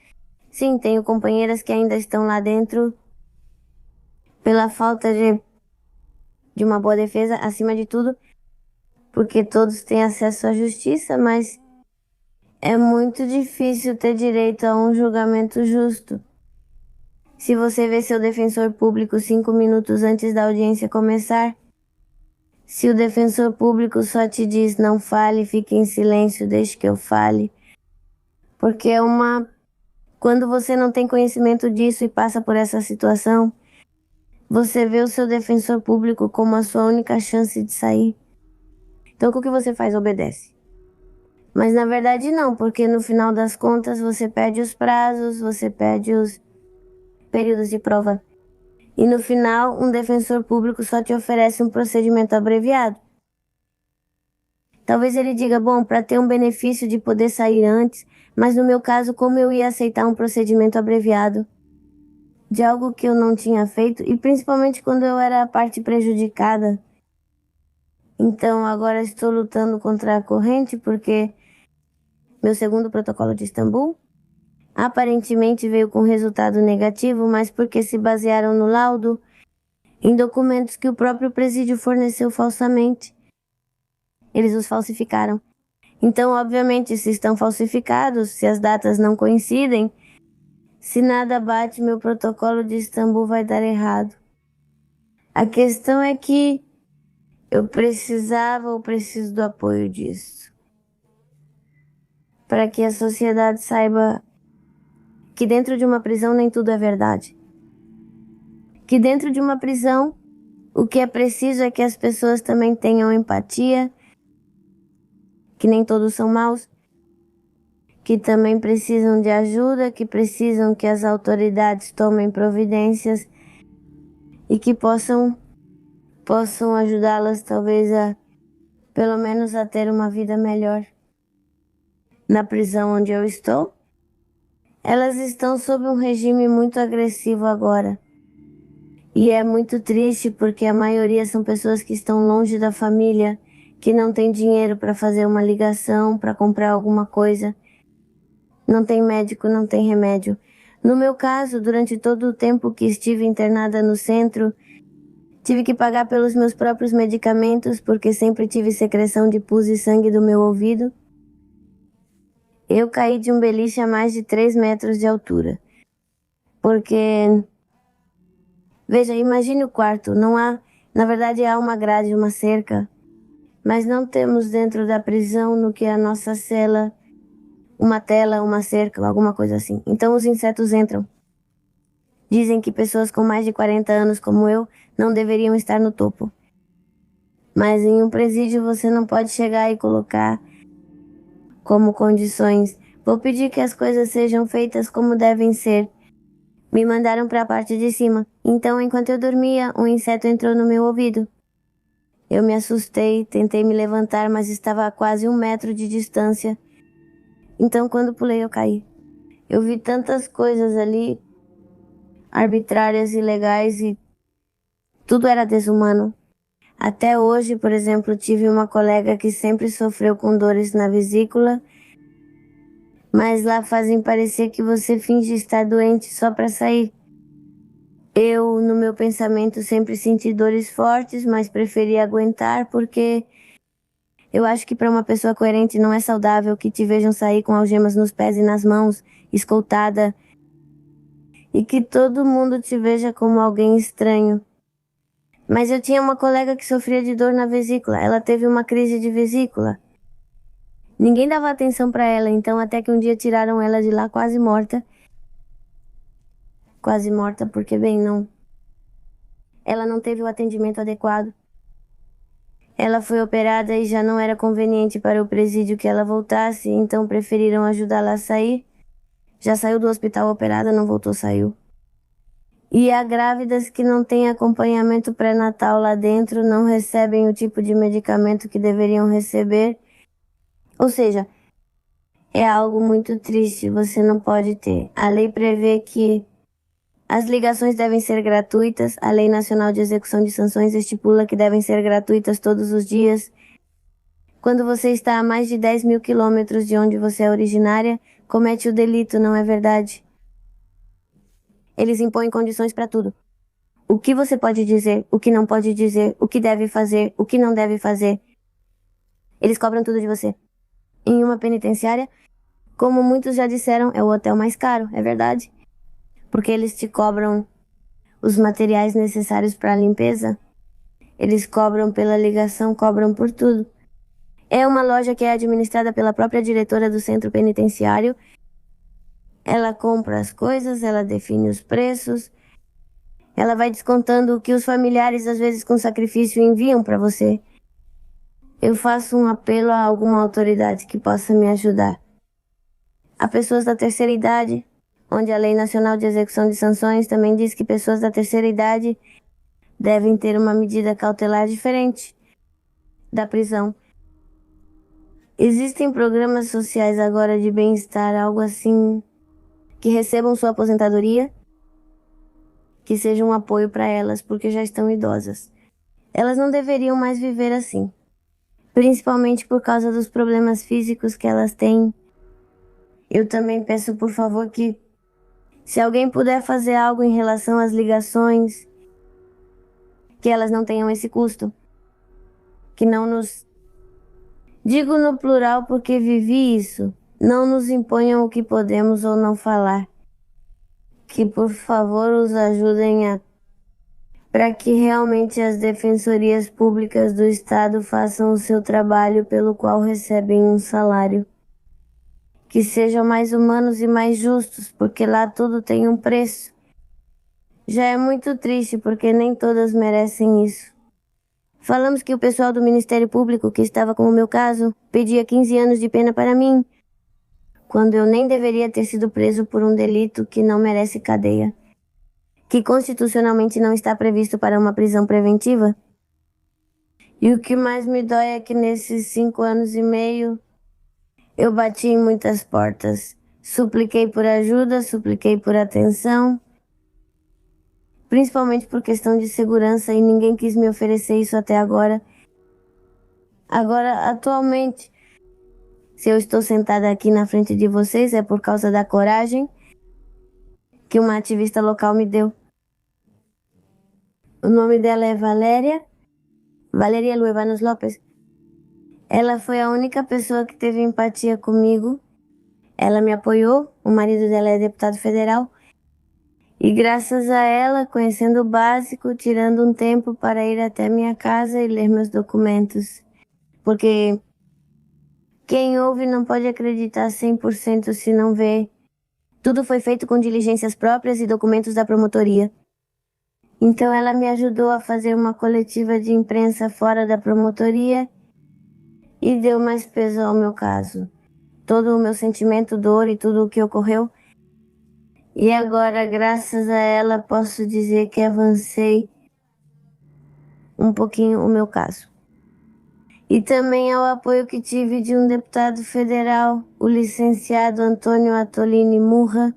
Sim, tenho companheiras que ainda estão lá dentro pela falta de uma boa defesa, acima de tudo, porque todos têm acesso à justiça, mas é muito difícil ter direito a um julgamento justo. Se você vê seu defensor público 5 minutos antes da audiência começar, se o defensor público só te diz não fale, fique em silêncio, deixe que eu fale, porque quando você não tem conhecimento disso e passa por essa situação, você vê o seu defensor público como a sua única chance de sair. Então, o que você faz? Obedece. Mas na verdade não, porque no final das contas você perde os prazos, você perde os períodos de prova. E no final, um defensor público só te oferece um procedimento abreviado. Talvez ele diga, bom, para ter um benefício de poder sair antes, mas no meu caso, como eu ia aceitar um procedimento abreviado de algo que eu não tinha feito, e principalmente quando eu era a parte prejudicada. Então agora estou lutando contra a corrente porque meu segundo protocolo de Istambul aparentemente veio com resultado negativo, mas porque se basearam no laudo em documentos que o próprio presídio forneceu falsamente. Eles os falsificaram. Então, obviamente, se estão falsificados, se as datas não coincidem, se nada bate, meu protocolo de Istambul vai dar errado. A questão é que eu precisava ou preciso do apoio disso. Para que a sociedade saiba que dentro de uma prisão nem tudo é verdade. Que dentro de uma prisão, o que é preciso é que as pessoas também tenham empatia, que nem todos são maus, que também precisam de ajuda, que precisam que as autoridades tomem providências e que possam ajudá-las talvez pelo menos a ter uma vida melhor. Na prisão onde eu estou, elas estão sob um regime muito agressivo agora. E é muito triste porque a maioria são pessoas que estão longe da família, que não tem dinheiro para fazer uma ligação, para comprar alguma coisa. Não tem médico, não tem remédio. No meu caso, durante todo o tempo que estive internada no centro, tive que pagar pelos meus próprios medicamentos, porque sempre tive secreção de pus e sangue do meu ouvido. Eu caí de um beliche a mais de 3 metros de altura. Porque, veja, imagine o quarto, na verdade há uma grade, uma cerca, mas não temos dentro da prisão, no que é a nossa cela, uma tela, uma cerca, alguma coisa assim. Então os insetos entram. Dizem que pessoas com mais de 40 anos como eu não deveriam estar no topo. Mas em um presídio você não pode chegar e colocar como condições: vou pedir que as coisas sejam feitas como devem ser. Me mandaram para a parte de cima. Então, enquanto eu dormia, um inseto entrou no meu ouvido. Eu me assustei, tentei me levantar, mas estava a quase 1 metro de distância. Então, quando pulei, eu caí. Eu vi tantas coisas ali, arbitrárias, ilegais, e tudo era desumano. Até hoje, por exemplo, tive uma colega que sempre sofreu com dores na vesícula, mas lá fazem parecer que você finge estar doente só para sair. Eu, no meu pensamento, sempre senti dores fortes, mas preferi aguentar porque eu acho que para uma pessoa coerente não é saudável que te vejam sair com algemas nos pés e nas mãos, escoltada, e que todo mundo te veja como alguém estranho. Mas eu tinha uma colega que sofria de dor na vesícula. Ela teve uma crise de vesícula. Ninguém dava atenção para ela, então até que um dia tiraram ela de lá quase morta. Quase morta porque, bem, não. Ela não teve o atendimento adequado. Ela foi operada e já não era conveniente para o presídio que ela voltasse, então preferiram ajudá-la a sair. Já saiu do hospital operada, não voltou, saiu. E há grávidas que não têm acompanhamento pré-natal lá dentro, não recebem o tipo de medicamento que deveriam receber. Ou seja, é algo muito triste, você não pode ter. A lei prevê que as ligações devem ser gratuitas, a Lei Nacional de Execução de Sanções estipula que devem ser gratuitas todos os dias. Quando você está a mais de 10 mil quilômetros de onde você é originária, comete o delito, não é verdade? Eles impõem condições para tudo. O que você pode dizer, o que não pode dizer, o que deve fazer, o que não deve fazer. Eles cobram tudo de você. Em uma penitenciária, como muitos já disseram, é o hotel mais caro, é verdade? Porque eles te cobram os materiais necessários para a limpeza. Eles cobram pela ligação, cobram por tudo. É uma loja que é administrada pela própria diretora do centro penitenciário. Ela compra as coisas, ela define os preços. Ela vai descontando o que os familiares, às vezes com sacrifício, enviam para você. Eu faço um apelo a alguma autoridade que possa me ajudar. Há pessoas da terceira idade, onde a Lei Nacional de Execução de Sanções também diz que pessoas da terceira idade devem ter uma medida cautelar diferente da prisão. Existem programas sociais agora de bem-estar, algo assim, que recebam sua aposentadoria, que seja um apoio para elas, porque já estão idosas. Elas não deveriam mais viver assim, principalmente por causa dos problemas físicos que elas têm. Eu também peço, por favor, que se alguém puder fazer algo em relação às ligações, que elas não tenham esse custo, que não nos... Digo no plural porque vivi isso. Não nos imponham o que podemos ou não falar. Que por favor os ajudem para que realmente as defensorias públicas do Estado façam o seu trabalho pelo qual recebem um salário. Que sejam mais humanos e mais justos, porque lá tudo tem um preço. Já é muito triste porque nem todas merecem isso. Falamos que o pessoal do Ministério Público, que estava com o meu caso, pedia 15 anos de pena para mim, quando eu nem deveria ter sido preso por um delito que não merece cadeia, que constitucionalmente não está previsto para uma prisão preventiva. E o que mais me dói é que nesses 5 anos e meio, eu bati em muitas portas. Supliquei por ajuda, supliquei por atenção, principalmente por questão de segurança, e ninguém quis me oferecer isso até agora. Agora, atualmente, se eu estou sentada aqui na frente de vocês é por causa da coragem que uma ativista local me deu. O nome dela é Valeria Luevanos Lopes. Ela foi a única pessoa que teve empatia comigo. Ela me apoiou, o marido dela é deputado federal. E graças a ela, conhecendo o básico, tirando um tempo para ir até minha casa e ler meus documentos. Porque quem ouve não pode acreditar 100% se não vê. Tudo foi feito com diligências próprias e documentos da promotoria. Então ela me ajudou a fazer uma coletiva de imprensa fora da promotoria e deu mais peso ao meu caso. Todo o meu sentimento, dor e tudo o que ocorreu. E agora, graças a ela, posso dizer que avancei um pouquinho o meu caso. E também ao apoio que tive de um deputado federal, o licenciado Antônio Atolini Murra.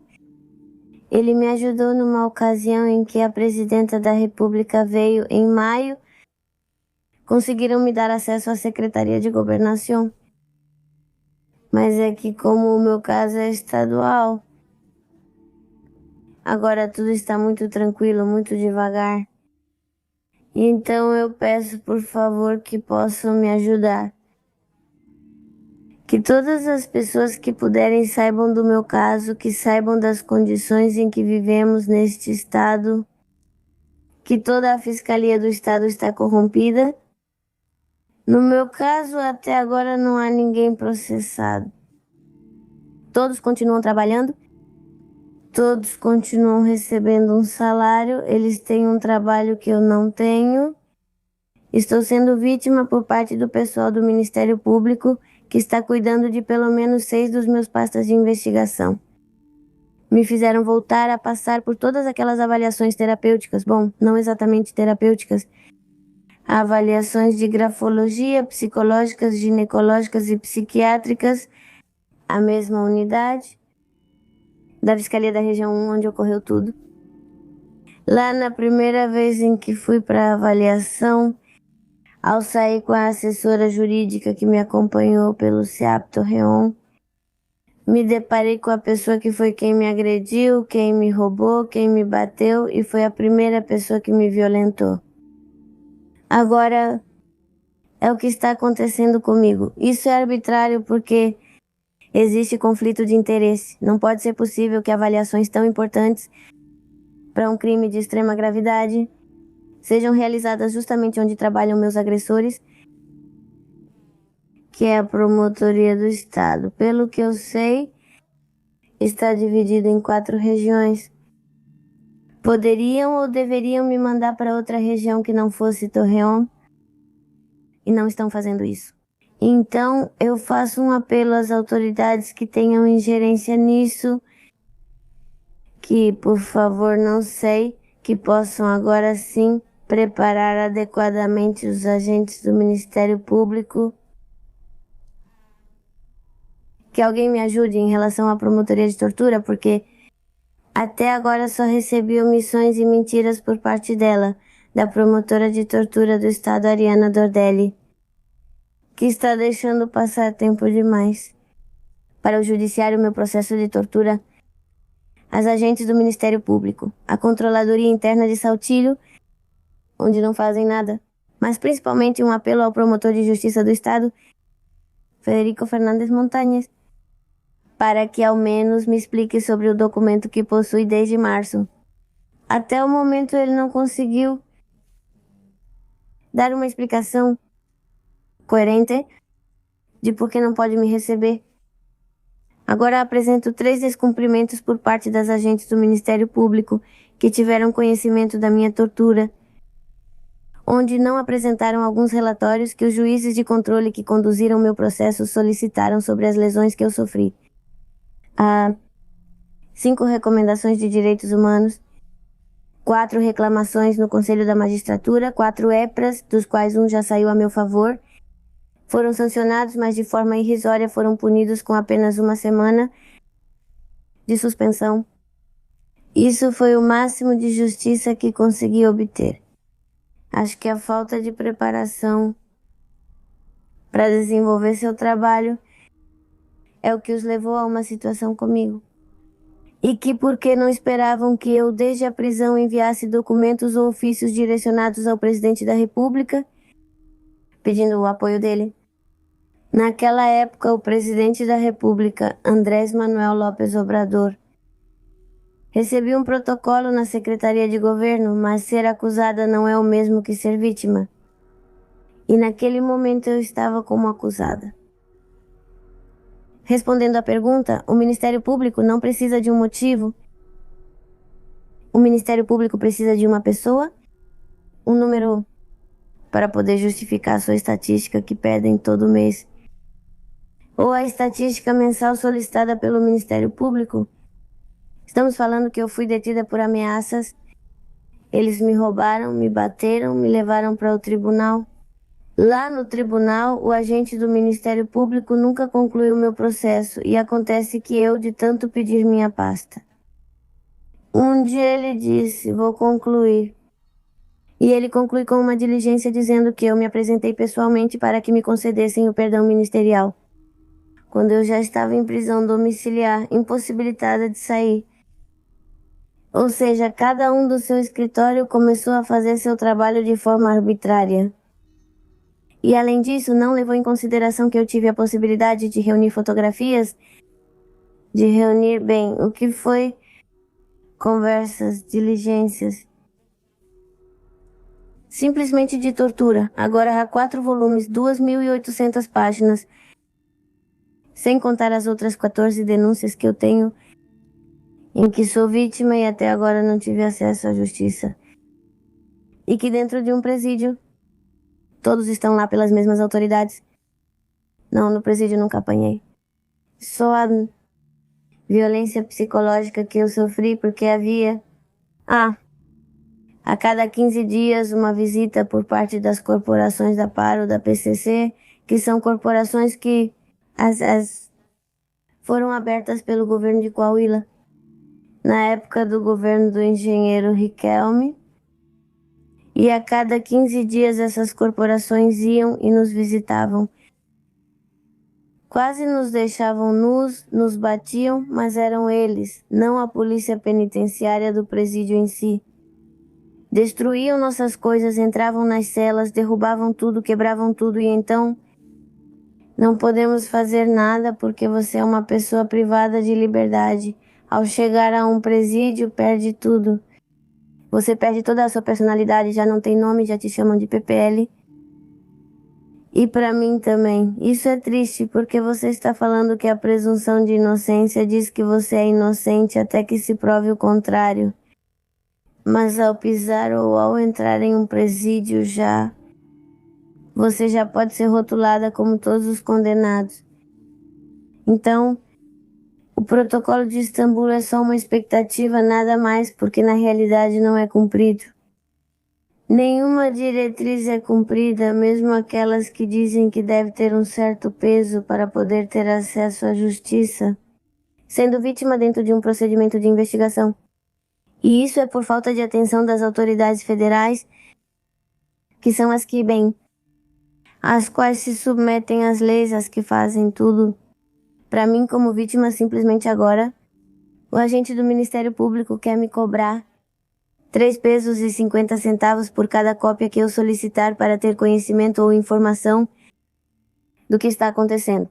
Ele me ajudou numa ocasião em que a presidenta da República veio em maio. Conseguiram me dar acesso à Secretaria de Governação. Mas é que como o meu caso é estadual, agora tudo está muito tranquilo, muito devagar. E então eu peço por favor que possam me ajudar. Que todas as pessoas que puderem saibam do meu caso, que saibam das condições em que vivemos neste estado, que toda a fiscalia do estado está corrompida. No meu caso, até agora não há ninguém processado. Todos continuam trabalhando, todos continuam recebendo um salário, eles têm um trabalho que eu não tenho. Estou sendo vítima por parte do pessoal do Ministério Público, que está cuidando de pelo menos 6 dos meus pastas de investigação. Me fizeram voltar a passar por todas aquelas avaliações terapêuticas, bom, não exatamente terapêuticas, avaliações de grafologia, psicológicas, ginecológicas e psiquiátricas, a mesma unidade da Fiscalia da Região 1, onde ocorreu tudo. Lá na primeira vez em que fui para avaliação, ao sair com a assessora jurídica que me acompanhou pelo CEAP Torreon, me deparei com a pessoa que foi quem me agrediu, quem me roubou, quem me bateu e foi a primeira pessoa que me violentou. Agora é o que está acontecendo comigo. Isso é arbitrário porque existe conflito de interesse. Não pode ser possível que avaliações tão importantes para um crime de extrema gravidade sejam realizadas justamente onde trabalham meus agressores, que é a Promotoria do Estado. Pelo que eu sei, está dividido em 4 regiões. Poderiam ou deveriam me mandar para outra região que não fosse Torreon, e não estão fazendo isso. Então, eu faço um apelo às autoridades que tenham ingerência nisso, que, por favor, não sei, que possam agora sim preparar adequadamente os agentes do Ministério Público. Que alguém me ajude em relação à promotoria de tortura, porque até agora só recebi omissões e mentiras por parte dela, da promotora de tortura do Estado, Ariana Dordelli, que está deixando passar tempo demais. Para o judiciário, meu processo de tortura, as agentes do Ministério Público, a Controladoria Interna de Saltilho, onde não fazem nada, mas principalmente um apelo ao promotor de justiça do Estado, Federico Fernandes Montañez, para que ao menos me explique sobre o documento que possui desde março. Até o momento ele não conseguiu dar uma explicação coerente de por que não pode me receber. Agora apresento 3 descumprimentos por parte das agentes do Ministério Público que tiveram conhecimento da minha tortura, onde não apresentaram alguns relatórios que os juízes de controle que conduziram meu processo solicitaram sobre as lesões que eu sofri. 5 recomendações de direitos humanos, 4 reclamações no Conselho da Magistratura, 4 EPRAs, dos quais um já saiu a meu favor, foram sancionados, mas de forma irrisória foram punidos com apenas 1 semana de suspensão. Isso foi o máximo de justiça que consegui obter. Acho que a falta de preparação para desenvolver seu trabalho é o que os levou a uma situação comigo. E que porque não esperavam que eu, desde a prisão, enviasse documentos ou ofícios direcionados ao presidente da República, pedindo o apoio dele. Naquela época, o presidente da República, Andrés Manuel López Obrador, recebi um protocolo na Secretaria de Governo, mas ser acusada não é o mesmo que ser vítima. E naquele momento eu estava como acusada. Respondendo à pergunta, o Ministério Público não precisa de um motivo. O Ministério Público precisa de uma pessoa, um número para poder justificar a sua estatística que pedem todo mês, ou a estatística mensal solicitada pelo Ministério Público. Estamos falando que eu fui detida por ameaças. Eles me roubaram, me bateram, me levaram para o tribunal. Lá no tribunal, o agente do Ministério Público nunca concluiu meu processo e acontece que eu, de tanto pedir minha pasta. Um dia ele disse, vou concluir. E ele conclui com uma diligência dizendo que eu me apresentei pessoalmente para que me concedessem o perdão ministerial, quando eu já estava em prisão domiciliar, impossibilitada de sair. Ou seja, cada um do seu escritório começou a fazer seu trabalho de forma arbitrária. E além disso, não levou em consideração que eu tive a possibilidade de reunir fotografias, de reunir bem o que foi conversas, diligências, simplesmente de tortura. Agora há 4 volumes, 2.800 páginas, sem contar as outras 14 denúncias que eu tenho, em que sou vítima e até agora não tive acesso à justiça. E que dentro de um presídio, todos estão lá pelas mesmas autoridades. Não, no presídio nunca apanhei. Só a violência psicológica que eu sofri porque havia... a cada 15 dias uma visita por parte das corporações da PAR ou da PCC, que são corporações que foram abertas pelo governo de Coahuila, na época do governo do engenheiro Riquelme, e a cada 15 dias essas corporações iam e nos visitavam. Quase nos deixavam nus, nos batiam, mas eram eles, não a polícia penitenciária do presídio em si. Destruíam nossas coisas, entravam nas celas, derrubavam tudo, quebravam tudo e então não podemos fazer nada porque você é uma pessoa privada de liberdade. Ao chegar a um presídio, perde tudo. Você perde toda a sua personalidade, já não tem nome, já te chamam de PPL. E para mim também. Isso é triste porque você está falando que a presunção de inocência diz que você é inocente até que se prove o contrário. Mas ao pisar ou ao entrar em um presídio você já pode ser rotulada como todos os condenados. Então, o protocolo de Istambul é só uma expectativa, nada mais, porque na realidade não é cumprido. Nenhuma diretriz é cumprida, mesmo aquelas que dizem que deve ter um certo peso para poder ter acesso à justiça, sendo vítima dentro de um procedimento de investigação. E isso é por falta de atenção das autoridades federais, que são as que, as quais se submetem às leis, as que fazem tudo. Para mim, como vítima, simplesmente agora, o agente do Ministério Público quer me cobrar 3 pesos e 50 centavos por cada cópia que eu solicitar para ter conhecimento ou informação do que está acontecendo.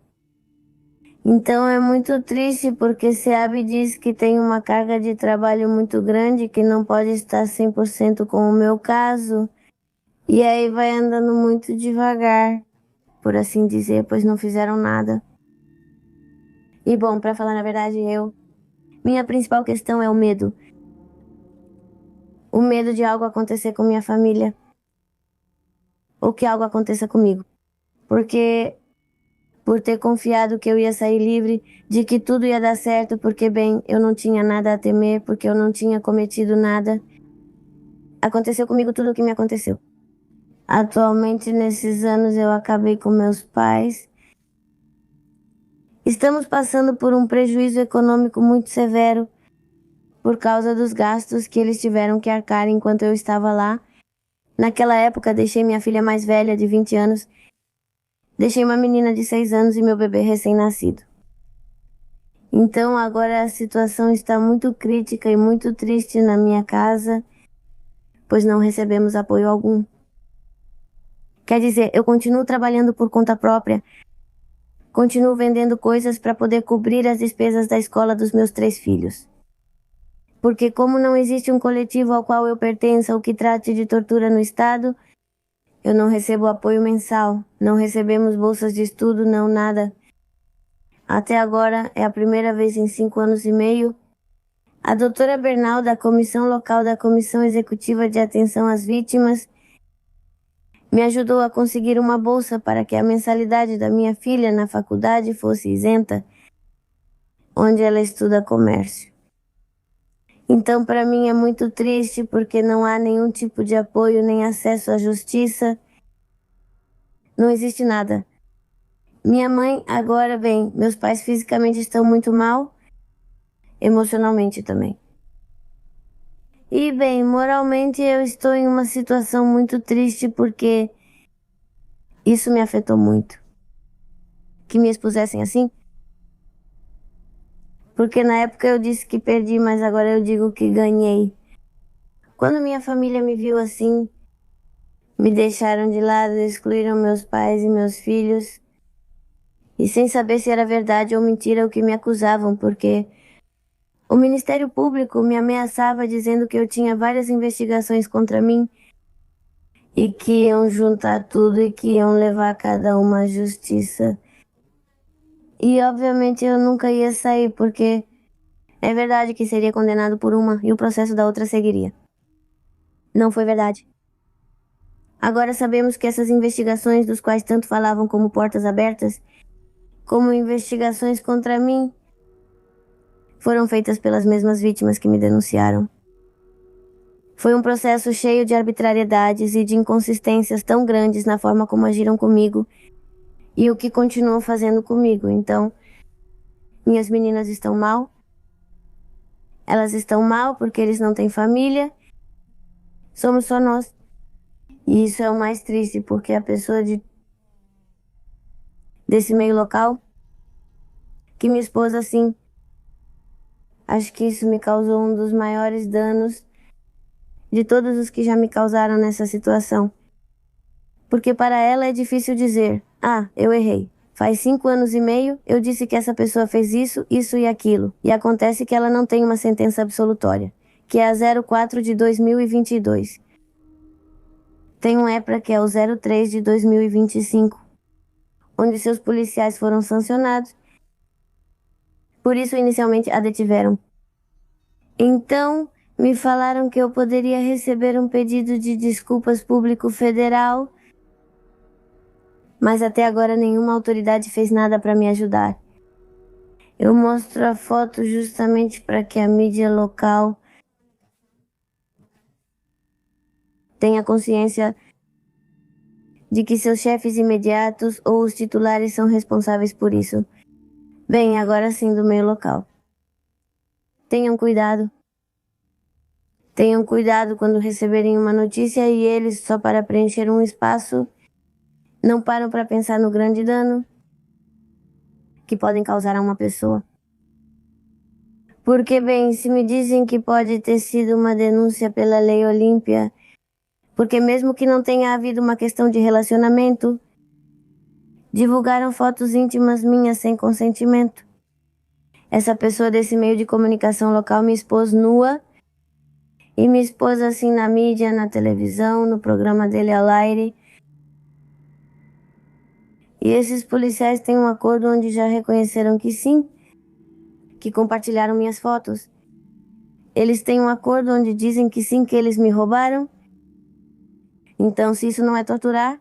Então é muito triste porque SEAB diz que tem uma carga de trabalho muito grande, que não pode estar 100% com o meu caso, e aí vai andando muito devagar, por assim dizer, pois não fizeram nada. E bom, para falar a verdade, minha principal questão é o medo. O medo de algo acontecer com minha família. Ou que algo aconteça comigo. Porque, por ter confiado que eu ia sair livre, de que tudo ia dar certo, porque, eu não tinha nada a temer, porque eu não tinha cometido nada, aconteceu comigo tudo o que me aconteceu. Atualmente, nesses anos, eu acabei com meus pais. Estamos passando por um prejuízo econômico muito severo, por causa dos gastos que eles tiveram que arcar enquanto eu estava lá. Naquela época, deixei minha filha mais velha, de 20 anos. Deixei uma menina de 6 anos e meu bebê recém-nascido. Então, agora a situação está muito crítica e muito triste na minha casa, pois não recebemos apoio algum. Quer dizer, eu continuo trabalhando por conta própria, continuo vendendo coisas para poder cobrir as despesas da escola dos meus 3 filhos. Porque como não existe um coletivo ao qual eu pertença ou que trate de tortura no estado, eu não recebo apoio mensal, não recebemos bolsas de estudo, não nada. Até agora, é a primeira vez em 5 anos e meio, a doutora Bernal, da Comissão Local da Comissão Executiva de Atenção às Vítimas, me ajudou a conseguir uma bolsa para que a mensalidade da minha filha na faculdade fosse isenta, onde ela estuda comércio. Então, para mim é muito triste porque não há nenhum tipo de apoio nem acesso à justiça. Não existe nada. Minha mãe agora, meus pais fisicamente estão muito mal, emocionalmente também. E, moralmente eu estou em uma situação muito triste porque isso me afetou muito. Que me expusessem assim. Porque na época eu disse que perdi, mas agora eu digo que ganhei. Quando minha família me viu assim, me deixaram de lado, excluíram meus pais e meus filhos. E sem saber se era verdade ou mentira o que me acusavam, porque o Ministério Público me ameaçava dizendo que eu tinha várias investigações contra mim e que iam juntar tudo e que iam levar cada uma à justiça. E obviamente eu nunca ia sair, porque é verdade que seria condenado por uma e o processo da outra seguiria. Não foi verdade. Agora sabemos que essas investigações, dos quais tanto falavam como portas abertas, como investigações contra mim, foram feitas pelas mesmas vítimas que me denunciaram. Foi um processo cheio de arbitrariedades e de inconsistências tão grandes na forma como agiram comigo e o que continuam fazendo comigo. Então, Minhas meninas estão mal. Elas estão mal porque eles não têm família. Somos só nós. E isso é o mais triste, porque a pessoa desse meio local, que minha esposa, assim, acho que isso me causou um dos maiores danos de todos os que já me causaram nessa situação. Porque para ela é difícil dizer, eu errei. Faz 5 anos e meio, eu disse que essa pessoa fez isso, isso e aquilo. E acontece que ela não tem uma sentença absolutória, que é a 04 de 2022. Tem um EPRA que é o 03 de 2025, onde seus policiais foram sancionados. Por isso, inicialmente, a detiveram. Então, me falaram que eu poderia receber um pedido de desculpas público federal, mas até agora nenhuma autoridade fez nada para me ajudar. Eu mostro a foto justamente para que a mídia local tenha consciência de que seus chefes imediatos ou os titulares são responsáveis por isso. Bem, agora sim do meio local. Tenham cuidado. Tenham cuidado quando receberem uma notícia e eles, só para preencher um espaço, não param para pensar no grande dano que podem causar a uma pessoa. Porque, bem, se me dizem que pode ter sido uma denúncia pela Lei Olímpia, porque mesmo que não tenha havido uma questão de relacionamento, divulgaram fotos íntimas minhas sem consentimento. Essa pessoa desse meio de comunicação local me expôs nua e me expôs assim na mídia, na televisão, no programa dele ao aire. E esses policiais têm um acordo onde já reconheceram que sim, que compartilharam minhas fotos. Eles têm um acordo onde dizem que sim, que eles me roubaram. Então, se isso não é torturar,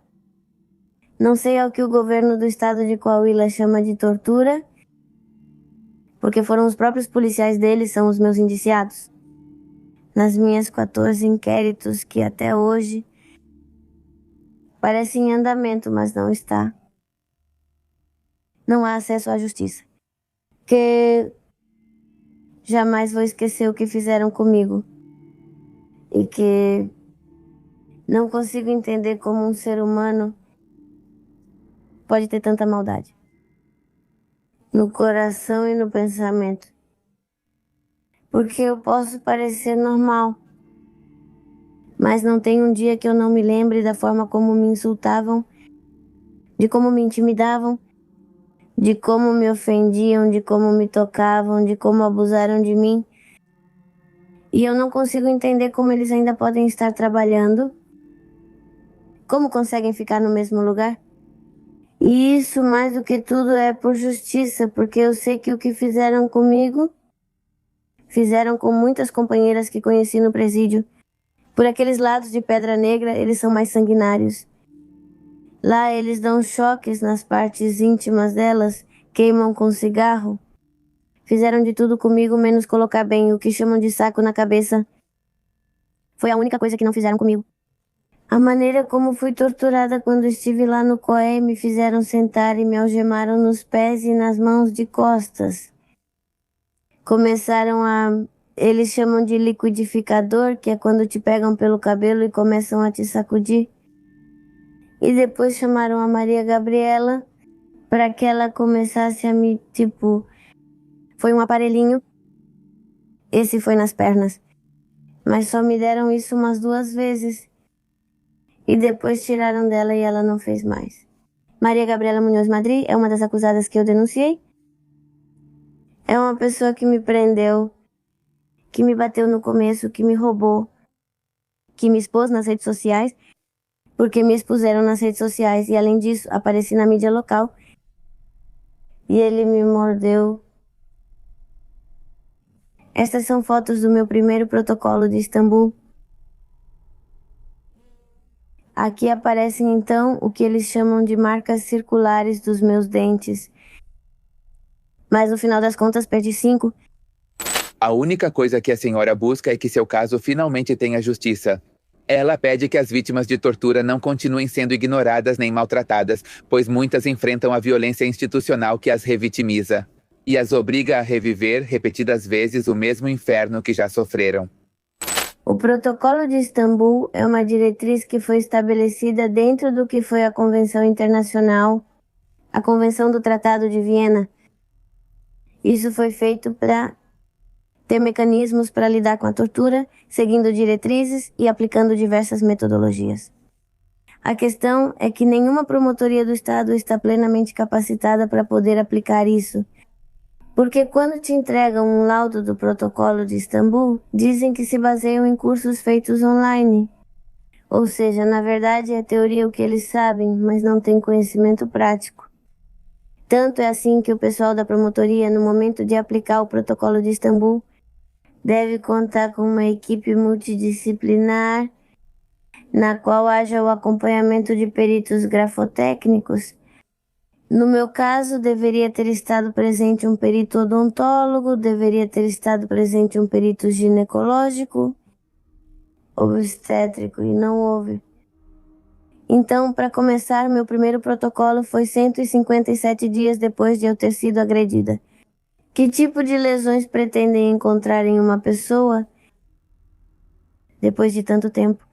não sei ao que o governo do estado de Coahuila chama de tortura, porque foram os próprios policiais deles, são os meus indiciados. Nas minhas 14 inquéritos que até hoje parecem em andamento, mas não está. Não há acesso à justiça. Que jamais vou esquecer o que fizeram comigo. E que não consigo entender como um ser humano pode ter tanta maldade. No coração e no pensamento. Porque eu posso parecer normal, mas não tem um dia que eu não me lembre da forma como me insultavam, de como me intimidavam, de como me ofendiam, de como me tocavam, de como abusaram de mim. E eu não consigo entender como eles ainda podem estar trabalhando, como conseguem ficar no mesmo lugar. E isso, mais do que tudo, é por justiça, porque eu sei que o que fizeram comigo, fizeram com muitas companheiras que conheci no presídio. Por aqueles lados de Pedra Negra, eles são mais sanguinários. Lá eles dão choques nas partes íntimas delas, queimam com cigarro. Fizeram de tudo comigo, menos colocar bem o que chamam de saco na cabeça. Foi a única coisa que não fizeram comigo. A maneira como fui torturada quando estive lá no COE, me fizeram sentar e me algemaram nos pés e nas mãos de costas. Eles chamam de liquidificador, que é quando te pegam pelo cabelo e começam a te sacudir. E depois chamaram a Maria Gabriela para que ela começasse a me, foi um aparelhinho. Esse foi nas pernas. Mas só me deram isso umas 2 vezes. E depois tiraram dela e ela não fez mais. Maria Gabriela Munhoz Madri é uma das acusadas que eu denunciei. É uma pessoa que me prendeu, que me bateu no começo, que me roubou, que me expôs nas redes sociais, porque me expuseram nas redes sociais e, além disso, apareci na mídia local. E ele me mordeu. Estas são fotos do meu primeiro protocolo de Istambul. Aqui aparecem, então, o que eles chamam de marcas circulares dos meus dentes. Mas, no final das contas, perdi 5. A única coisa que a senhora busca é que seu caso finalmente tenha justiça. Ela pede que as vítimas de tortura não continuem sendo ignoradas nem maltratadas, pois muitas enfrentam a violência institucional que as revitimiza. e as obriga a reviver repetidas vezes o mesmo inferno que já sofreram. O Protocolo de Istambul é uma diretriz que foi estabelecida dentro do que foi a Convenção Internacional, a Convenção do Tratado de Viena. Isso foi feito para ter mecanismos para lidar com a tortura, seguindo diretrizes e aplicando diversas metodologias. A questão é que nenhuma promotoria do Estado está plenamente capacitada para poder aplicar isso. Porque quando te entregam um laudo do Protocolo de Istambul, dizem que se baseiam em cursos feitos online. Ou seja, na verdade é teoria o que eles sabem, mas não têm conhecimento prático. Tanto é assim que o pessoal da promotoria, no momento de aplicar o Protocolo de Istambul, deve contar com uma equipe multidisciplinar, na qual haja o acompanhamento de peritos grafotécnicos. No meu caso, deveria ter estado presente um perito odontólogo, deveria ter estado presente um perito ginecológico, obstétrico, e não houve. Então, para começar, meu primeiro protocolo foi 157 dias depois de eu ter sido agredida. Que tipo de lesões pretendem encontrar em uma pessoa depois de tanto tempo?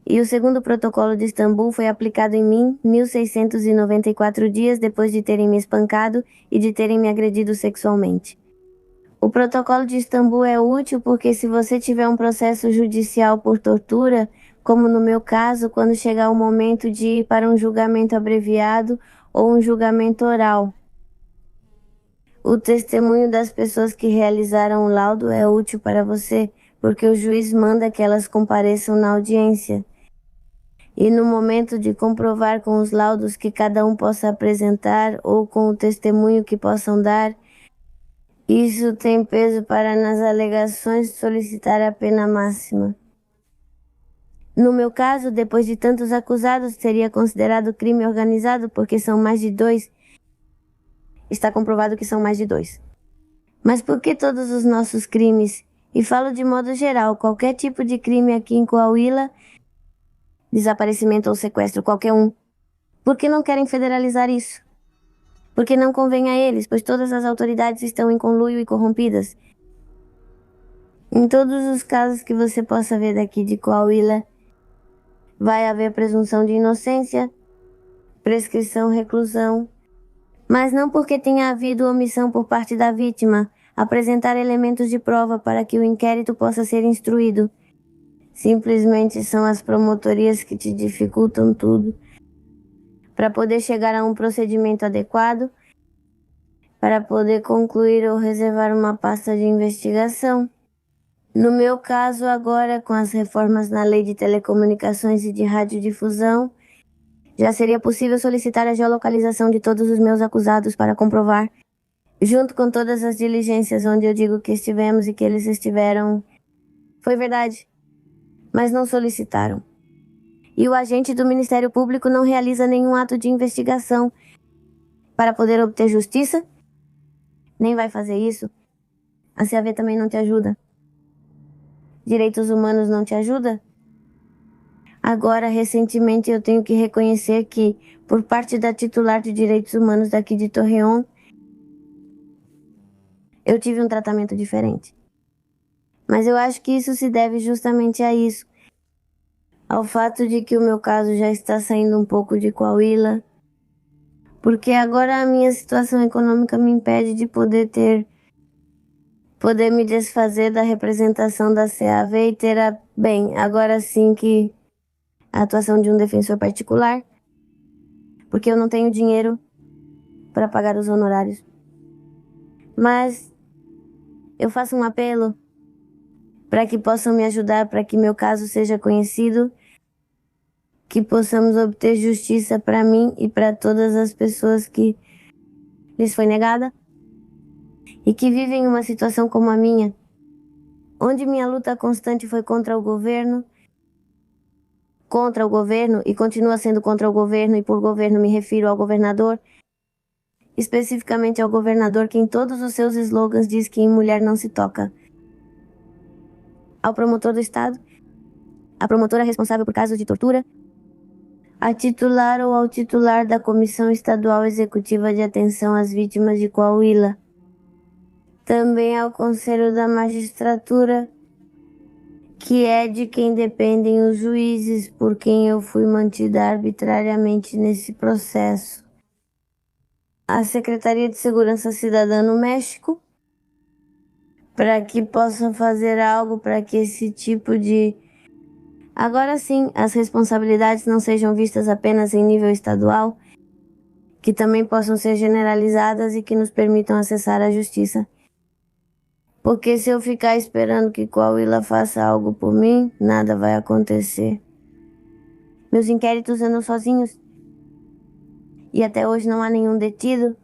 E o segundo protocolo de Istambul foi aplicado em mim 1.694 dias depois de terem me espancado e de terem me agredido sexualmente. O protocolo de Istambul é útil porque se você tiver um processo judicial por tortura, como no meu caso, quando chegar o momento de ir para um julgamento abreviado ou um julgamento oral, o testemunho das pessoas que realizaram o laudo é útil para você, porque o juiz manda que elas compareçam na audiência. E no momento de comprovar com os laudos que cada um possa apresentar ou com o testemunho que possam dar, isso tem peso para nas alegações solicitar a pena máxima. No meu caso, depois de tantos acusados, seria considerado crime organizado porque são mais de 2. Está comprovado que são mais de 2. Mas por que todos os nossos crimes? E falo de modo geral, qualquer tipo de crime aqui em Coahuila, desaparecimento ou sequestro, qualquer um. Por que não querem federalizar isso? Porque não convém a eles, pois todas as autoridades estão em conluio e corrompidas. Em todos os casos que você possa ver daqui de Coahuila, vai haver presunção de inocência, prescrição, reclusão, mas não porque tenha havido omissão por parte da vítima, apresentar elementos de prova para que o inquérito possa ser instruído. Simplesmente são as promotorias que te dificultam tudo para poder chegar a um procedimento adequado, para poder concluir ou reservar uma pasta de investigação. No meu caso, agora, com as reformas na Lei de Telecomunicações e de Radiodifusão, já seria possível solicitar a geolocalização de todos os meus acusados para comprovar, junto com todas as diligências onde eu digo que estivemos e que eles estiveram. Foi verdade, mas não solicitaram. E o agente do Ministério Público não realiza nenhum ato de investigação para poder obter justiça, nem vai fazer isso. A CAV também não te ajuda. Direitos humanos não te ajuda? Agora, recentemente, eu tenho que reconhecer que, por parte da titular de direitos humanos daqui de Torreón, eu tive um tratamento diferente. Mas eu acho que isso se deve justamente a isso. Ao fato de que o meu caso já está saindo um pouco de Coahuila, porque agora a minha situação econômica me impede de poder me desfazer da representação da CAV e ter agora sim que a atuação de um defensor particular, porque eu não tenho dinheiro para pagar os honorários. Mas eu faço um apelo para que possam me ajudar, para que meu caso seja conhecido, que possamos obter justiça para mim e para todas as pessoas que lhes foi negada e que vivem uma situação como a minha, onde minha luta constante foi contra o governo e continua sendo contra o governo, e por governo me refiro ao governador, especificamente ao governador que em todos os seus slogans diz que em mulher não se toca, ao promotor do Estado, a promotora responsável por casos de tortura, a titular ou ao titular da Comissão Estadual Executiva de Atenção às Vítimas de Coahuila, também ao Conselho da Magistratura, que é de quem dependem os juízes por quem eu fui mantida arbitrariamente nesse processo, a Secretaria de Segurança Cidadã no México, para que possam fazer algo para que esse tipo de... Agora sim, as responsabilidades não sejam vistas apenas em nível estadual, que também possam ser generalizadas e que nos permitam acessar a justiça. Porque se eu ficar esperando que Coahuila faça algo por mim, nada vai acontecer. Meus inquéritos andam sozinhos. E até hoje não há nenhum detido.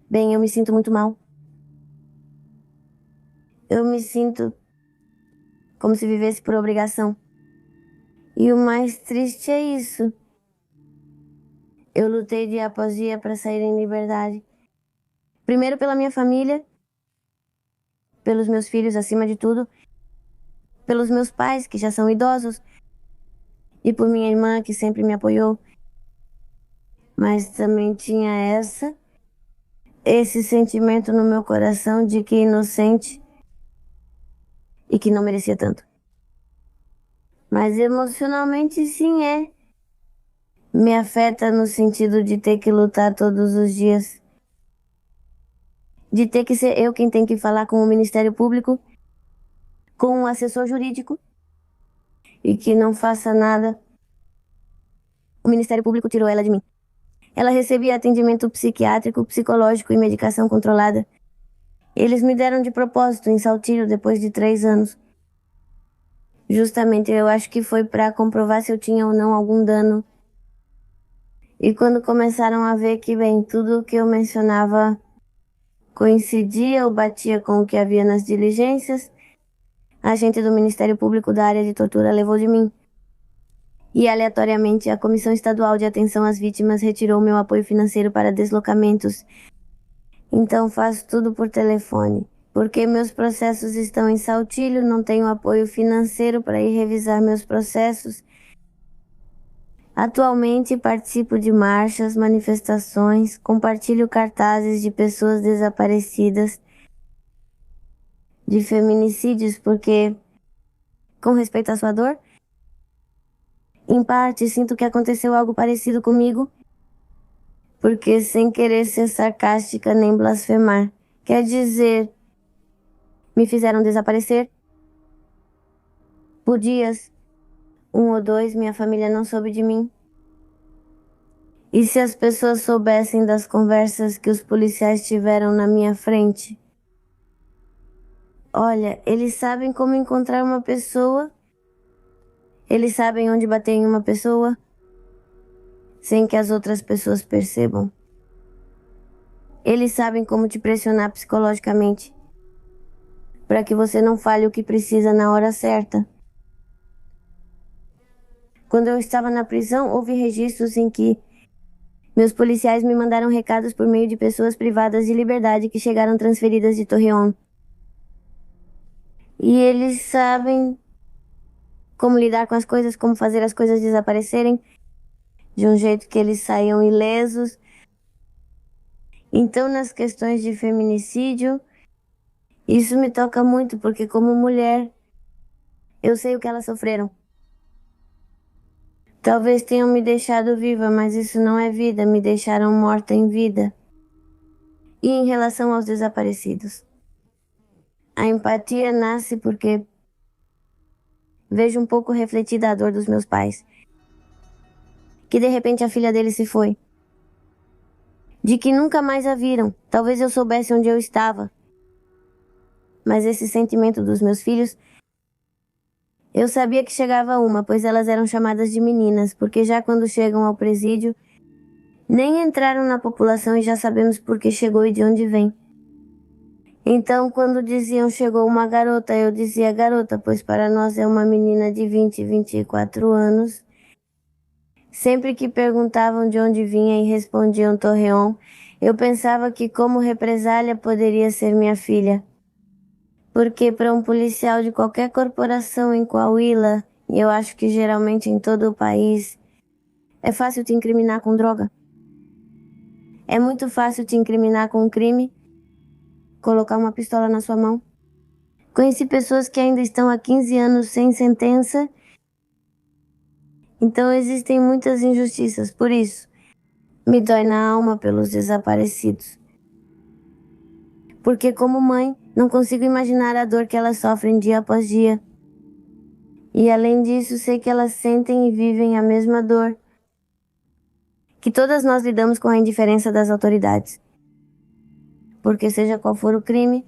Bem, eu me sinto muito mal. Eu me sinto como se vivesse por obrigação. E o mais triste é isso. Eu lutei dia após dia para sair em liberdade. Primeiro pela minha família, pelos meus filhos acima de tudo, pelos meus pais que já são idosos e por minha irmã que sempre me apoiou. Mas também tinha esse sentimento no meu coração de que inocente e que não merecia tanto. Mas emocionalmente sim é. Me afeta no sentido de ter que lutar todos os dias. De ter que ser eu quem tem que falar com o Ministério Público, com o assessor jurídico, e que não faça nada. O Ministério Público tirou ela de mim. Ela recebia atendimento psiquiátrico, psicológico e medicação controlada. Eles me deram de propósito em Saltillo depois de 3 anos. Justamente, eu acho que foi para comprovar se eu tinha ou não algum dano. E quando começaram a ver que, bem, tudo o que eu mencionava coincidia ou batia com o que havia nas diligências, a agente do Ministério Público da área de tortura levou de mim. E, aleatoriamente, a Comissão Estadual de Atenção às Vítimas retirou meu apoio financeiro para deslocamentos. Então faço tudo por telefone. Porque meus processos estão em Saltillo, não tenho apoio financeiro para ir revisar meus processos. Atualmente participo de marchas, manifestações, compartilho cartazes de pessoas desaparecidas, de feminicídios, porque, com respeito à sua dor, em parte sinto que aconteceu algo parecido comigo, porque sem querer ser sarcástica nem blasfemar, quer dizer, me fizeram desaparecer por dias, 1 ou 2, minha família não soube de mim. E se as pessoas soubessem das conversas que os policiais tiveram na minha frente? Olha, eles sabem como encontrar uma pessoa, eles sabem onde bater em uma pessoa, sem que as outras pessoas percebam. Eles sabem como te pressionar psicologicamente, para que você não fale o que precisa na hora certa. Quando eu estava na prisão, houve registros em que meus policiais me mandaram recados por meio de pessoas privadas de liberdade que chegaram transferidas de Torreón. E eles sabem como lidar com as coisas, como fazer as coisas desaparecerem, de um jeito que eles saiam ilesos. Então, nas questões de feminicídio, isso me toca muito, porque como mulher, eu sei o que elas sofreram. Talvez tenham me deixado viva, mas isso não é vida, me deixaram morta em vida. E em relação aos desaparecidos? A empatia nasce porque vejo um pouco refletida a dor dos meus pais. Que de repente a filha deles se foi. De que nunca mais a viram. Talvez eu soubesse onde eu estava. Mas esse sentimento dos meus filhos, eu sabia que chegava uma, pois elas eram chamadas de meninas, porque já quando chegam ao presídio, nem entraram na população e já sabemos por que chegou e de onde vem. Então, quando diziam chegou uma garota, eu dizia garota, pois para nós é uma menina de 20, 24 anos. Sempre que perguntavam de onde vinha e respondiam Torreón, eu pensava que como represália poderia ser minha filha. Porque para um policial de qualquer corporação em Coahuila, e eu acho que geralmente em todo o país, É fácil te incriminar com droga. É muito fácil te incriminar com um crime, colocar uma pistola na sua mão. Conheci pessoas que ainda estão há 15 anos sem sentença. Então existem muitas injustiças. Por isso, me dói na alma pelos desaparecidos. Porque como mãe, não consigo imaginar a dor que elas sofrem dia após dia. E além disso, sei que elas sentem e vivem a mesma dor. Que todas nós lidamos com a indiferença das autoridades. Porque seja qual for o crime,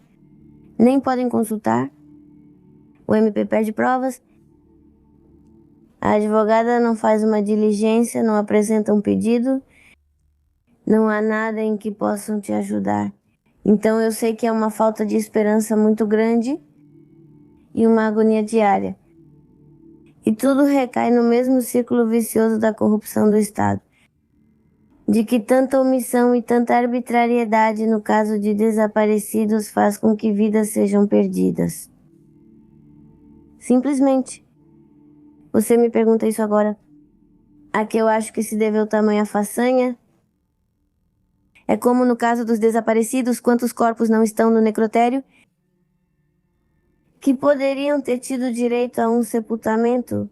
nem podem consultar. O MP perde provas. A advogada não faz uma diligência, não apresenta um pedido. Não há nada em que possam te ajudar. Então eu sei que é uma falta de esperança muito grande e uma agonia diária. E tudo recai no mesmo círculo vicioso da corrupção do Estado. De que tanta omissão e tanta arbitrariedade no caso de desaparecidos faz com que vidas sejam perdidas. Simplesmente. Você me pergunta isso agora. A que eu acho que se deveu tamanha façanha? É como no caso dos desaparecidos, quantos corpos não estão no necrotério? Que poderiam ter tido direito a um sepultamento?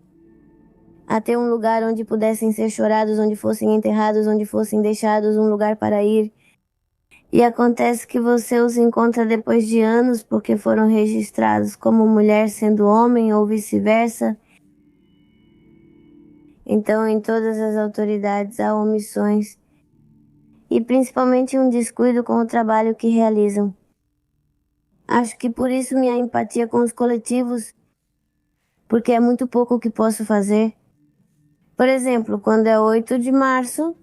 A ter um lugar onde pudessem ser chorados, onde fossem enterrados, onde fossem deixados, um lugar para ir. E acontece que você os encontra depois de anos porque foram registrados como mulher sendo homem ou vice-versa. Então, em todas as autoridades há omissões e principalmente um descuido com o trabalho que realizam. Acho que por isso minha empatia com os coletivos, porque é muito pouco o que posso fazer. Por exemplo, quando é 8 de março,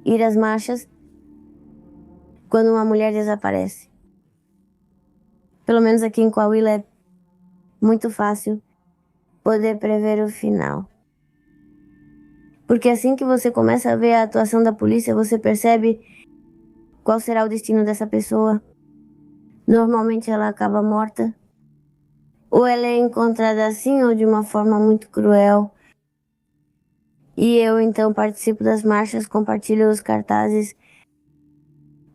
ir às marchas, quando uma mulher desaparece. Pelo menos aqui em Coahuila é muito fácil poder prever o final. Porque assim que você começa a ver a atuação da polícia, você percebe qual será o destino dessa pessoa. Normalmente ela acaba morta. Ou ela é encontrada assim ou de uma forma muito cruel. E eu então participo das marchas, compartilho os cartazes.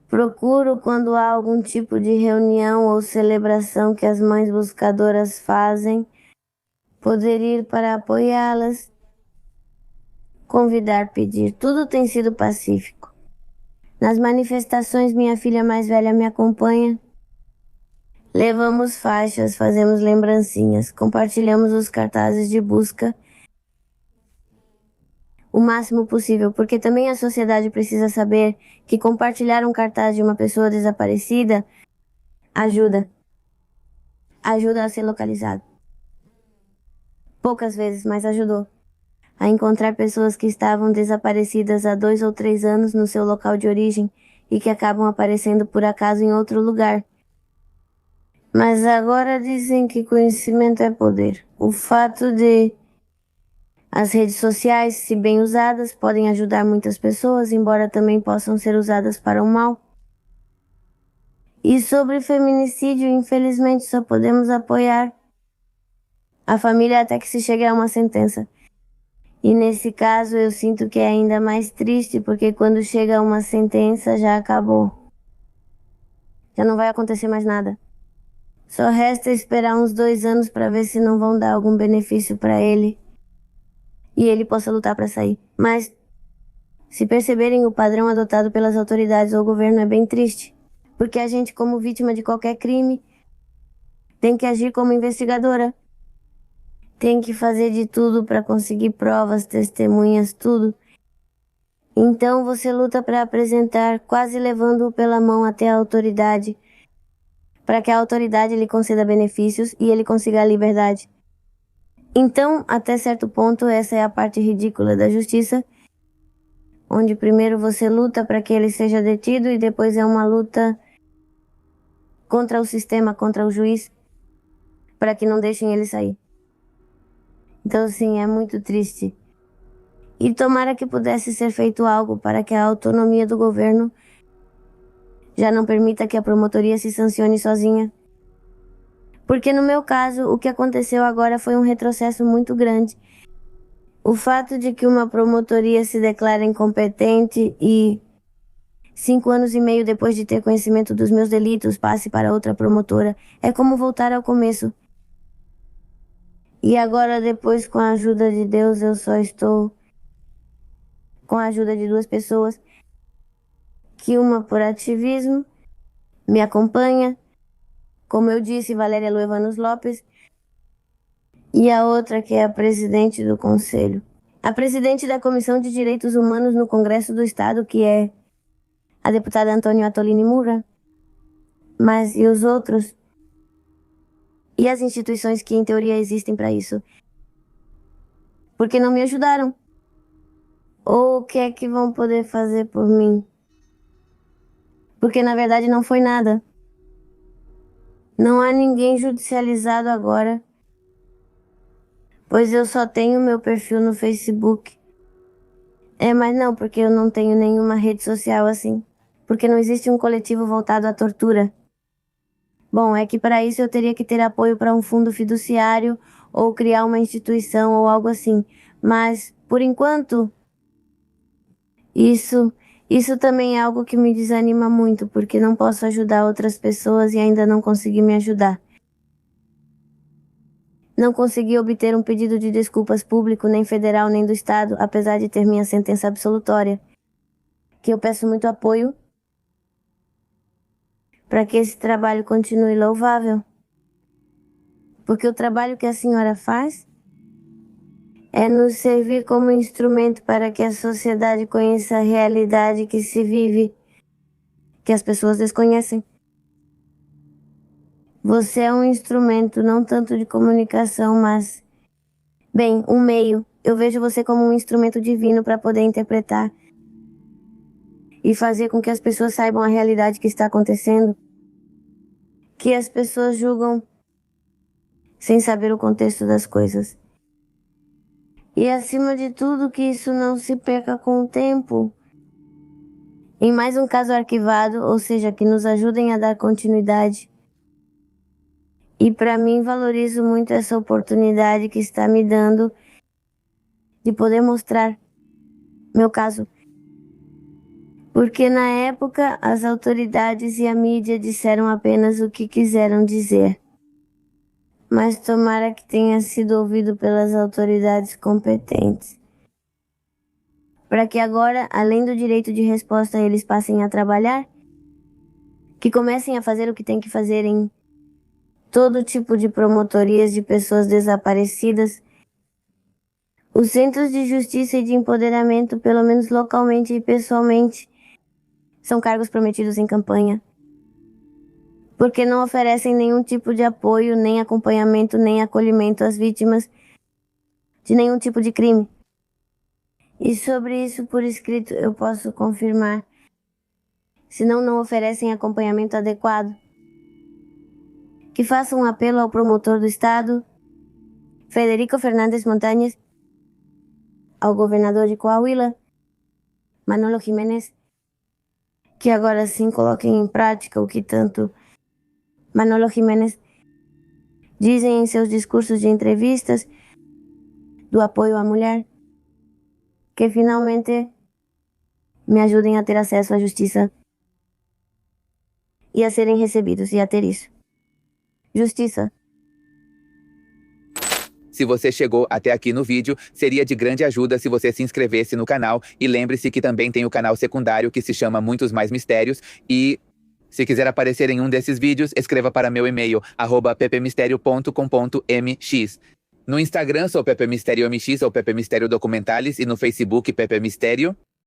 Procuro quando há algum tipo de reunião ou celebração que as mães buscadoras fazem, poder ir para apoiá-las, convidar, pedir. Tudo tem sido pacífico. Nas manifestações, minha filha mais velha me acompanha. Levamos faixas, fazemos lembrancinhas, compartilhamos os cartazes de busca o máximo possível, porque também a sociedade precisa saber que compartilhar um cartaz de uma pessoa desaparecida ajuda a ser localizado. Poucas vezes, mas ajudou a encontrar pessoas que estavam desaparecidas há 2 ou 3 anos no seu local de origem e que acabam aparecendo por acaso em outro lugar. Mas agora dizem que conhecimento é poder. O fato de as redes sociais, se bem usadas, podem ajudar muitas pessoas, embora também possam ser usadas para o mal. E sobre feminicídio, infelizmente, só podemos apoiar a família até que se chegue a uma sentença. E nesse caso eu sinto que é ainda mais triste, porque quando chega a uma sentença já acabou. Já não vai acontecer mais nada. Só resta esperar uns 2 anos para ver se não vão dar algum benefício para ele e ele possa lutar para sair. Mas, se perceberem, o padrão adotado pelas autoridades ou governo é bem triste, porque a gente, como vítima de qualquer crime, tem que agir como investigadora. Tem que fazer de tudo para conseguir provas, testemunhas, tudo. Então você luta para apresentar, quase levando-o pela mão até a autoridade, para que a autoridade lhe conceda benefícios e ele consiga a liberdade. Então, até certo ponto, essa é a parte ridícula da justiça, onde primeiro você luta para que ele seja detido e depois é uma luta contra o sistema, contra o juiz, para que não deixem ele sair. Então, sim, é muito triste. E tomara que pudesse ser feito algo para que a autonomia do governo já não permita que a promotoria se sancione sozinha. Porque no meu caso, o que aconteceu agora foi um retrocesso muito grande. O fato de que uma promotoria se declara incompetente e 5 anos e meio depois de ter conhecimento dos meus delitos passe para outra promotora é como voltar ao começo. E agora, depois, com a ajuda de Deus, eu só estou com a ajuda de 2 pessoas, que uma por ativismo me acompanha, como eu disse, Valéria Luevanos Lopes, e a outra que é a presidente do conselho. A presidente da Comissão de Direitos Humanos no Congresso do Estado, que é a deputada Antônio Atolini Murra. Mas e os outros? E as instituições que em teoria existem para isso? Porque não me ajudaram? Ou o que é que vão poder fazer por mim? Porque na verdade não foi nada. Não há ninguém judicializado agora, pois eu só tenho meu perfil no Facebook. Mas não, porque eu não tenho nenhuma rede social assim. Porque não existe um coletivo voltado à tortura. Bom, é que para isso eu teria que ter apoio para um fundo fiduciário ou criar uma instituição ou algo assim. Mas, por enquanto, isso também é algo que me desanima muito, porque não posso ajudar outras pessoas e ainda não consegui me ajudar. Não consegui obter um pedido de desculpas público, nem federal, nem do Estado, apesar de ter minha sentença absolutória. Que eu peço muito apoio para que esse trabalho continue louvável. Porque o trabalho que a senhora faz é nos servir como instrumento para que a sociedade conheça a realidade que se vive, que as pessoas desconhecem. Você é um instrumento não tanto de comunicação, mas, bem, um meio. Eu vejo você como um instrumento divino para poder interpretar e fazer com que as pessoas saibam a realidade que está acontecendo, que as pessoas julgam sem saber o contexto das coisas. E acima de tudo, que isso não se perca com o tempo. Em mais um caso arquivado, ou seja, que nos ajudem a dar continuidade. E para mim, valorizo muito essa oportunidade que está me dando de poder mostrar meu caso. Porque na época, as autoridades e a mídia disseram apenas o que quiseram dizer. Mas tomara que tenha sido ouvido pelas autoridades competentes. Para que agora, além do direito de resposta, eles passem a trabalhar, que comecem a fazer o que tem que fazer em todo tipo de promotorias de pessoas desaparecidas, os centros de justiça e de empoderamento, pelo menos localmente e pessoalmente, são cargos prometidos em campanha, porque não oferecem nenhum tipo de apoio, nem acompanhamento, nem acolhimento às vítimas de nenhum tipo de crime. E sobre isso, por escrito, eu posso confirmar, senão não oferecem acompanhamento adequado. Que faça um apelo ao promotor do Estado, Federico Fernandes Montañez, ao governador de Coahuila, Manolo Jiménez, que agora sim coloquem em prática o que tanto Manolo Jiménez dizem em seus discursos de entrevistas do apoio à mulher, que finalmente me ajudem a ter acesso à justiça e a serem recebidos e a ter isso. Justiça. Se você chegou até aqui no vídeo, seria de grande ajuda se você se inscrevesse no canal e lembre-se que também tem o canal secundário que se chama Muitos Mais Mistérios e se quiser aparecer em um desses vídeos, escreva para meu e-mail @ppmistério.com.mx. No Instagram sou Pepe Mistério MX ou Pepe Mistério Documentalis e no Facebook Pepe Mistério.